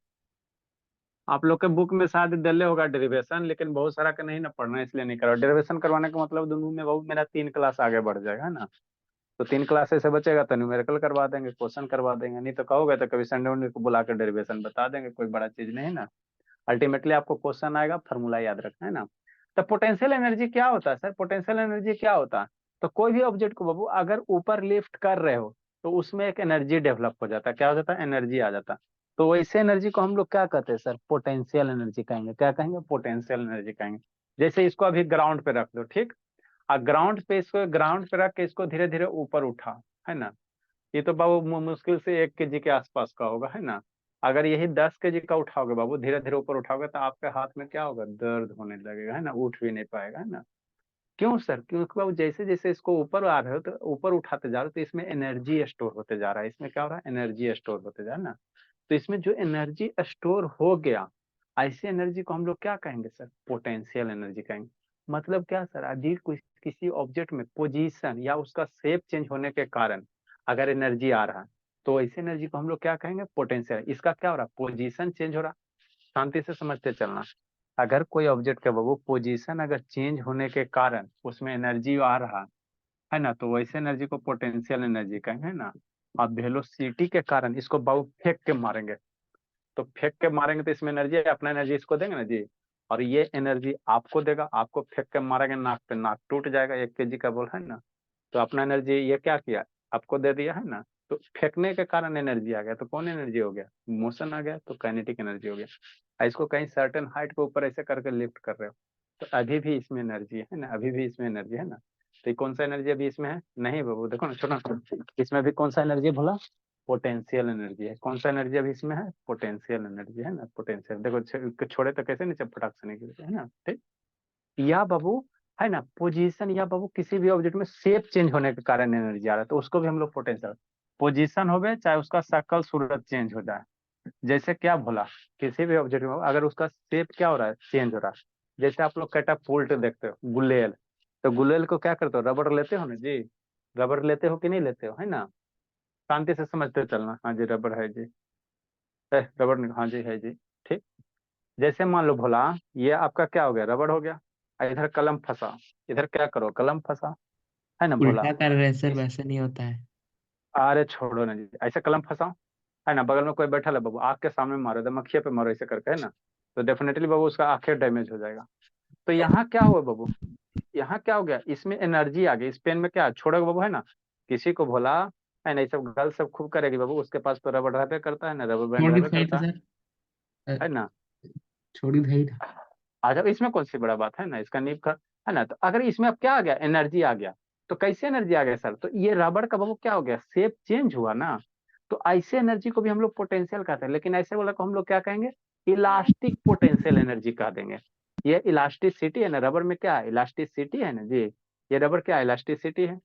S1: आप लोग के बुक में शायद दिल्ली होगा डेरिवेशन, लेकिन बहुत सारा का नहीं ना पढ़ना, इसलिए नहीं करा। डेरिवेशन करवाने का मतलब दोनों में बहुत, मेरा 3 क्लास आगे बढ़ जाएगा, है ना। तो 3 क्लास ऐसे बचेगा तो न्यूमेरिकल करवा देंगे, क्वेश्चन करवा देंगे, नहीं तो कहोगे तो कभी संडे उंडे को बुला कर डेरिवेशन बता देंगे, कोई बड़ा चीज नहीं है ना। अल्टीमेटली आपको क्वेश्चन आएगा, फॉर्मूला याद रखना है ना। तो पोटेंशियल एनर्जी क्या होता है सर, पोटेंशियल एनर्जी क्या होता है? तो कोई भी ऑब्जेक्ट को बाबू अगर ऊपर लिफ्ट कर रहे हो तो उसमें एक एनर्जी डेवलप हो जाता है, क्या हो जाता है, एनर्जी आ जाता है। तो वैसे एनर्जी को हम लोग क्या कहते हैं सर, पोटेंशियल एनर्जी कहेंगे। क्या कहेंगे, पोटेंशियल एनर्जी कहेंगे। जैसे इसको अभी ग्राउंड पे रख दो, ठीक। और ग्राउंड पे, इसको ग्राउंड पे रख के इसको धीरे धीरे ऊपर उठा, है ना। ये तो बाबू मुश्किल से 1 केजी के आसपास का होगा, है ना। अगर यही 10 केजी का उठाओगे बाबू, धीरे धीरे ऊपर उठाओगे तो आपके हाथ में क्या होगा, दर्द होने लगेगा, है ना, उठ भी नहीं पाएगा, है ना। क्यों सर, क्योंकि बाबू जैसे जैसे इसको ऊपर आ रहे हो तो ऊपर उठाते जा रहे हो तो इसमें एनर्जी स्टोर होते जा रहा है, इसमें क्या हो रहा है, एनर्जी स्टोर होते जा रहा है ना। तो इसमें जो एनर्जी स्टोर हो गया, ऐसी एनर्जी को हम लोग क्या कहेंगे सर? पोटेंशियल एनर्जी कहेंगे। मतलब क्या सर? यदि किसी ऑब्जेक्ट में पोजीशन या उसका शेप चेंज होने के कारण अगर एनर्जी आ रहा है, तो ऐसी एनर्जी को हम लोग क्या कहेंगे? पोटेंशियल। इसका क्या हो रहा है? पोजीशन चेंज हो रहा। शांति से समझते चलना। अगर कोई ऑब्जेक्ट का वो पोजीशन अगर चेंज होने के कारण उसमें एनर्जी आ रहा है ना, तो वैसे एनर्जी को पोटेंशियल एनर्जी कहेंगे ना। अब वेलोसिटी के कारण इसको बाबू फेंक के मारेंगे, तो फेंक के मारेंगे तो इसमें एनर्जी है, अपना एनर्जी इसको देंगे ना जी, और ये एनर्जी आपको देगा। आपको फेंक के मारेंगे नाक पे, नाक टूट जाएगा, 1 kg का बोल है ना। तो अपना एनर्जी ये क्या किया? आपको दे दिया है ना। तो फेंकने के कारण एनर्जी आ गया, तो कौन एनर्जी हो गया? मोशन आ गया, तो काइनेटिक एनर्जी हो गया। इसको कहीं सर्टेन हाइट के ऊपर ऐसे करके लिफ्ट कर रहे हो, तो अभी भी इसमें एनर्जी है ना, अभी भी इसमें एनर्जी है ना। तो ये कौन सा एनर्जी अभी इसमें है? नहीं बाबू, देखो ना छोटा, इसमें भी कौन सा एनर्जी बोला? पोटेंशियल एनर्जी है। कौन सा एनर्जी अभी इसमें है? पोटेंशियल एनर्जी है ना, पोटेंशियल। देखो छोड़े तो कैसे नीचे फटाक से निकलते है ना, ठीक। या बाबू है ना, पोजीशन या बाबू किसी भी ऑब्जेक्ट में शेप चेंज होने के कारण एनर्जी आ रहा है, तो उसको भी हम लोग पोटेंशियल। पोजीशन हो गए चाहे उसका शक्ल सूरत चेंज हो जाए, जैसे क्या बोला, किसी भी ऑब्जेक्ट में अगर उसका शेप क्या हो रहा है? चेंज हो रहा है। जैसे आप लोग कैटापुल्ट देखते हो, गुलेल, तो गुलेल को क्या करते हो? रबड़ लेते हो ना जी, रबड़ लेते हो कि नहीं लेते हो, है ना। शांति से समझते चलना। हाँ जी रबड़ है जी, रबड़ नहीं, हाँ जी है जी, ठीक। जैसे मान लो भोला, ये आपका क्या हो गया? रबड़ हो गया। इधर कलम फंसा, इधर क्या करो? कलम फंसा, है ना भोला।
S3: उल्टा कर रहे हैं सर,
S1: इस
S3: वैसे नहीं होता है।
S1: अरे छोड़ो ना जी, ऐसे कलम फंसाओ, है ना। बगल में कोई बैठा है बाबू, आँख के सामने मारो, एकदम मक्खिया पे मारो ऐसे करके, है ना। तो डेफिनेटली बाबू उसका आंखें डैमेज हो जाएगा। तो यहाँ क्या हुआ बाबू? यहाँ क्या हो गया? इसमें एनर्जी आ गई। इस पेन में क्या छोड़ो बाबू, है ना। किसी को बोला, है ना, ये सब गर्ल सब खूब करेगी बाबू, उसके पास तो रबड़ रहबे करता है ना, रबर बैंड
S3: छोड़ दी
S1: रहबे
S3: भाई तो
S1: करता
S3: सर,
S1: है ना।
S3: छोड़ी भाई था।
S1: अच्छा, इसमें कौन सी बड़ा बात है ना, इसका नींव का, है ना। तो अगर इसमें अब क्या आ गया? एनर्जी आ गया। तो कैसे एनर्जी आ गया सर? तो ये रबड़ का बाबू क्या हो गया? शेप चेंज हुआ ना। तो ऐसे एनर्जी को भी हम लोग पोटेंशियल कहते हैं, लेकिन ऐसे वाला को हम लोग क्या कहेंगे? इलास्टिक पोटेंशियल एनर्जी कह देंगे। ये इलास्टिसिटी है ना, रबड़ में क्या है? इलास्टिसिटी है ना जी। ये रबड़ क्या है? इलास्टिसिटी है।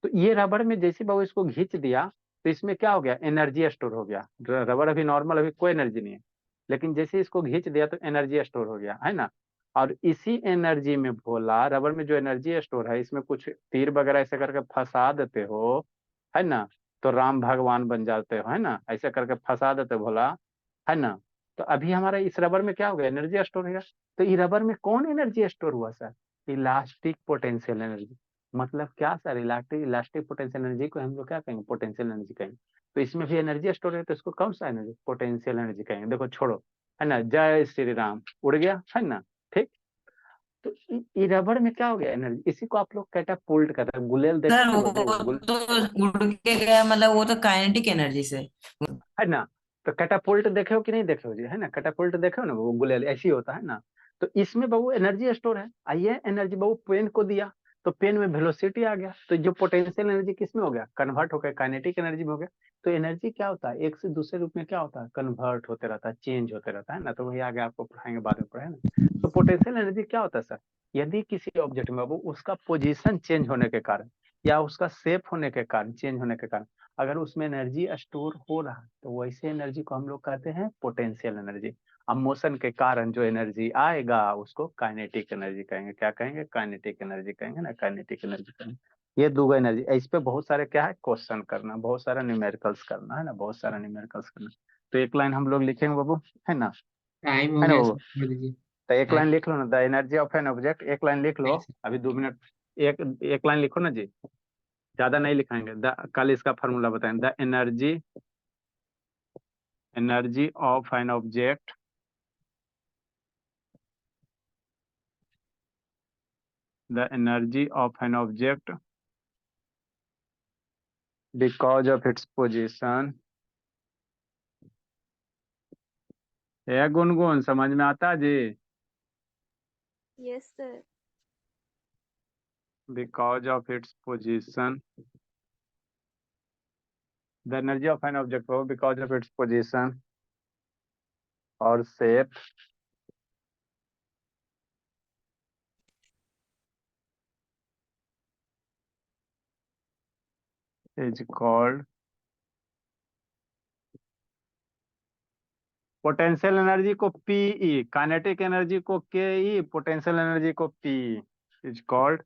S1: तो ये रबड़ में जैसे बाबू इसको खींच दिया, तो इसमें क्या हो गया? एनर्जी स्टोर हो गया। रबड़ अभी नॉर्मल, अभी कोई एनर्जी नहीं है, लेकिन जैसे इसको खींच दिया तो एनर्जी स्टोर हो गया, है ना। और इसी एनर्जी में भोला, रबड़ में जो एनर्जी स्टोर है, इसमें कुछ तीर वगैरह ऐसे करके फंसा देते हो, है ना, तो राम भगवान बन जाते हो, है ना। ऐसे करके फंसा देते हो भोला, है ना। तो अभी हमारा इस रबर में क्या हो गया? एनर्जी स्टोर हो गया। तो इस रबर में कौन एनर्जी स्टोर हुआ सर? Elastic potential energy. मतलब क्या sir? Elastic elastic potential energy को हम लोग क्या कहेंगे? पोटेंशियल एनर्जी कहेंगे। तो इसमें भी एनर्जी स्टोर है, तो इसको कौन सा एनर्जी? पोटेंशियल एनर्जी कहेंगे। देखो छोड़ो, है ना, जय श्री राम, उड़ गया, है ना, ठीक। तो ये रबड़ में क्या हो गया? एनर्जी। इसी को आप लोग कैटापुल्ट कहते हैं। गुलेल
S6: सर
S1: देखते हैं
S6: वो
S1: बाबू,
S6: तो उड़ के गया, मतलब वो तो काइनेटिक एनर्जी से।
S1: है ना। तो कैटापुल्ट देखे हो कि नहीं देखे हो जी, है ना। कैटापुल्ट देखे हो ना, वो गुलेल ऐसी होता है ना। तो इसमें बाबू एनर्जी स्टोर है। आइए एनर्जी बाबू पेन को दिया, तो पेन में वेलोसिटी आ गया, तो जो पोटेंशियल एनर्जी किसमें हो गया? कन्वर्ट हो गया, काइनेटिक एनर्जी में हो गया। तो एनर्जी क्या होता है? एक से दूसरे रूप में क्या होता है? कन्वर्ट होते रहता है, चेंज होते रहता है ना। तो वही आगे आपको पढ़ाएंगे, बाद में पढ़ाएंगे ना। तो पोटेंशियल एनर्जी क्या होता है सर? यदि किसी ऑब्जेक्ट में बाबू उसका पोजिशन चेंज होने के कारण या उसका शेप होने के कारण, चेंज होने के कारण अगर उसमें एनर्जी स्टोर हो रहा है, तो वैसे एनर्जी को हम लोग कहते हैं पोटेंशियल एनर्जी। अब मोशन के कारण जो एनर्जी आएगा उसको काइनेटिक एनर्जी कहेंगे। क्या कहेंगे? काइनेटिक एनर्जी कहेंगे ना, काइनेटिक एनर्जी कहेंगे। ये दो एनर्जी, इस पे बहुत सारे क्या है? क्वेश्चन करना, बहुत सारा न्यूमेरिकल्स करना, है ना, बहुत सारा न्यूमेरिकल्स करना। तो एक लाइन हम लोग लिखेंगे बाबू, है ना,
S3: टाइम हो
S1: है ना
S3: गया
S1: बाबू।
S3: सर, छोड़ दीजिए।
S1: तो एक
S3: टाइम
S1: लाइन लिख लो ना, the energy of an object, एक लाइन लिख लो। अभी 2 मिनट, एक एक लाइन लिखो ना जी, ज्यादा नहीं लिखाएंगे। कल इसका फॉर्मूला बताएंगे। The energy of an object, the energy of an object because of its position. ये गुनगुन समझ में आता जी?
S4: Yes sir.
S1: Because of its position, the energy of an object हो बिकॉज ऑफ इट्स पोजिशन और shape is called potential energy को PE, kinetic energy को KE, potential energy को P, is called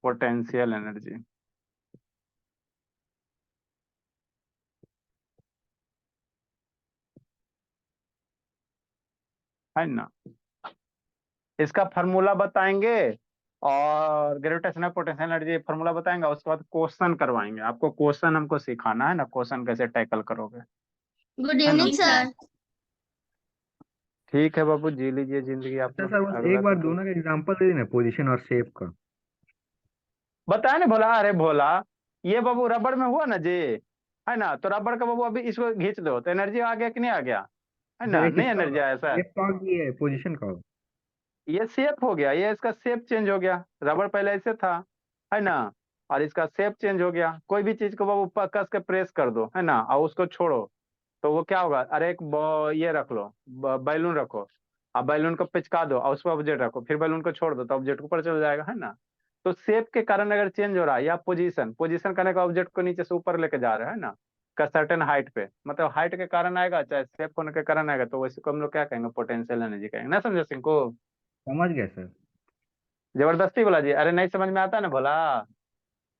S1: potential energy. है ना। इसका formula बताएंगे और ग्रेविटेशनल पोटेंशियल एनर्जी फार्मूला बताएंगे, उसके बाद क्वेश्चन करवाएंगे आपको। क्वेश्चन हमको सिखाना है ना, क्वेश्चन कैसे टैकल करोगे।
S4: गुड
S1: है ना।
S4: Evening sir.
S1: ठीक है बाबू, जी लीजिए जिंदगी आप
S5: अच्छा
S1: लोग।
S5: सर, बस
S1: अगला
S5: एक बार
S1: तो
S5: दोनों का एग्जांपल दे देना, पोजीशन और शेप का।
S1: बताया ना भोला। अरे भोला, ये बाबू रबड़ में हुआ ना जी, है ना। तो रबड़ का बाबू अभी इसको खींच दो तो एनर्जी आ गया कि नहीं आ गया, है
S5: सर
S1: ना।
S5: ये
S1: नहीं
S5: किसका
S1: एनर्जी
S5: होगा?
S1: आया सर।
S5: शेप का होगा कि ये पोजीशन का होगा?
S1: ये शेप हो गया, ये इसका शेप चेंज हो गया। रबड़ पहले ऐसे था, है ना, और इसका शेप चेंज हो गया। कोई भी चीज को बाबू कस के प्रेस कर दो, है ना, और उसको छोड़ो तो वो क्या होगा। अरे एक ये रख लो, बैलून रखो, अब बैलून को पिचका दो और उस पर ऑब्जेक्ट रखो, फिर बैलून को छोड़ दो तो ऑब्जेक्ट ऊपर चल जाएगा, है ना। तो शेप के कारण अगर चेंज हो रहा है, या पोजीशन पोजीशन करने का ऑब्जेक्ट को नीचे से ऊपर लेके जा रहे हैं ना, का सर्टेन हाइट पे, मतलब हाइट के कारण आएगा चाहे शेप होने के कारण आएगा, तो वैसे को हम लोग क्या कहेंगे, पोटेंशियल एनर्जी कहेंगे ना। समझे सिंह को?
S5: समझ गया सर।
S1: जबरदस्ती बोला जी। अरे नहीं समझ में आता ना भोला,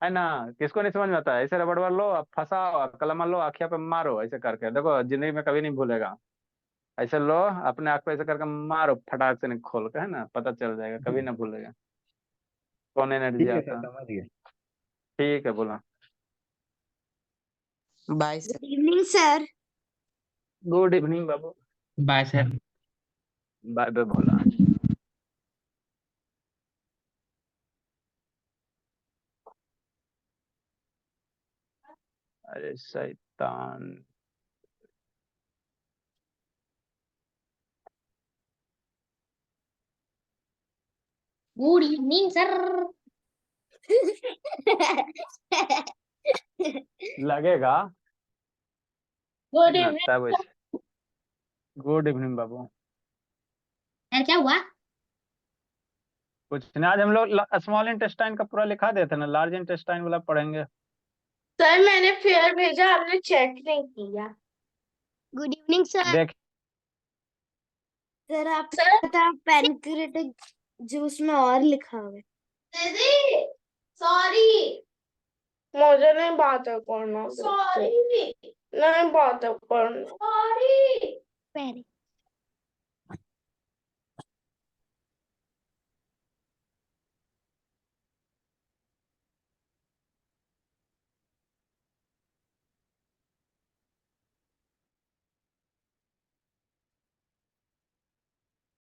S1: है ना। किसको नहीं समझ में आता है? ऐसे रबड़ वाल लो, फंसाओ, कलम लो, आखिया पे मारो, ऐसे करके देखो, जिंदगी में कभी नहीं भूलेगा। ऐसे लो, अपने आंख पे ऐसे करके मारो, फटाक से नहीं खोल के, है ना, पता चल जाएगा, कभी ना भूलेगा कौन एनर्जी
S5: ठीक है सर,
S1: आता है।
S5: समझ गया।
S1: ठीक है, बोला।
S2: Bye sir.
S4: Good evening sir.
S1: Good evening बाबू।
S3: Bye sir.
S1: Bye bye Bhola. अरे शैतान।
S4: Good evening sir.
S1: लगेगा, है
S4: गुड
S1: ना,
S4: इवनिंग
S1: तब ऐसे। गुड इवनिंग बाबू।
S4: सर। क्या हुआ?
S1: कुछ नहीं, आज हम लोग स्मॉल इंटेस्टाइन का पूरा लिखा देते ना, लार्ज इंटेस्टाइन वाला पढ़ेंगे।
S4: सर मैंने फेयर भेजा, आपने चेक नहीं किया। Good evening sir.
S1: देख,
S4: सर आप पता पैनक्रेटिक जूस में और लिखा हुआ है। दीदी सॉरी, मुझे नहीं बात करना। सॉरी नहीं बात करना। सॉरी।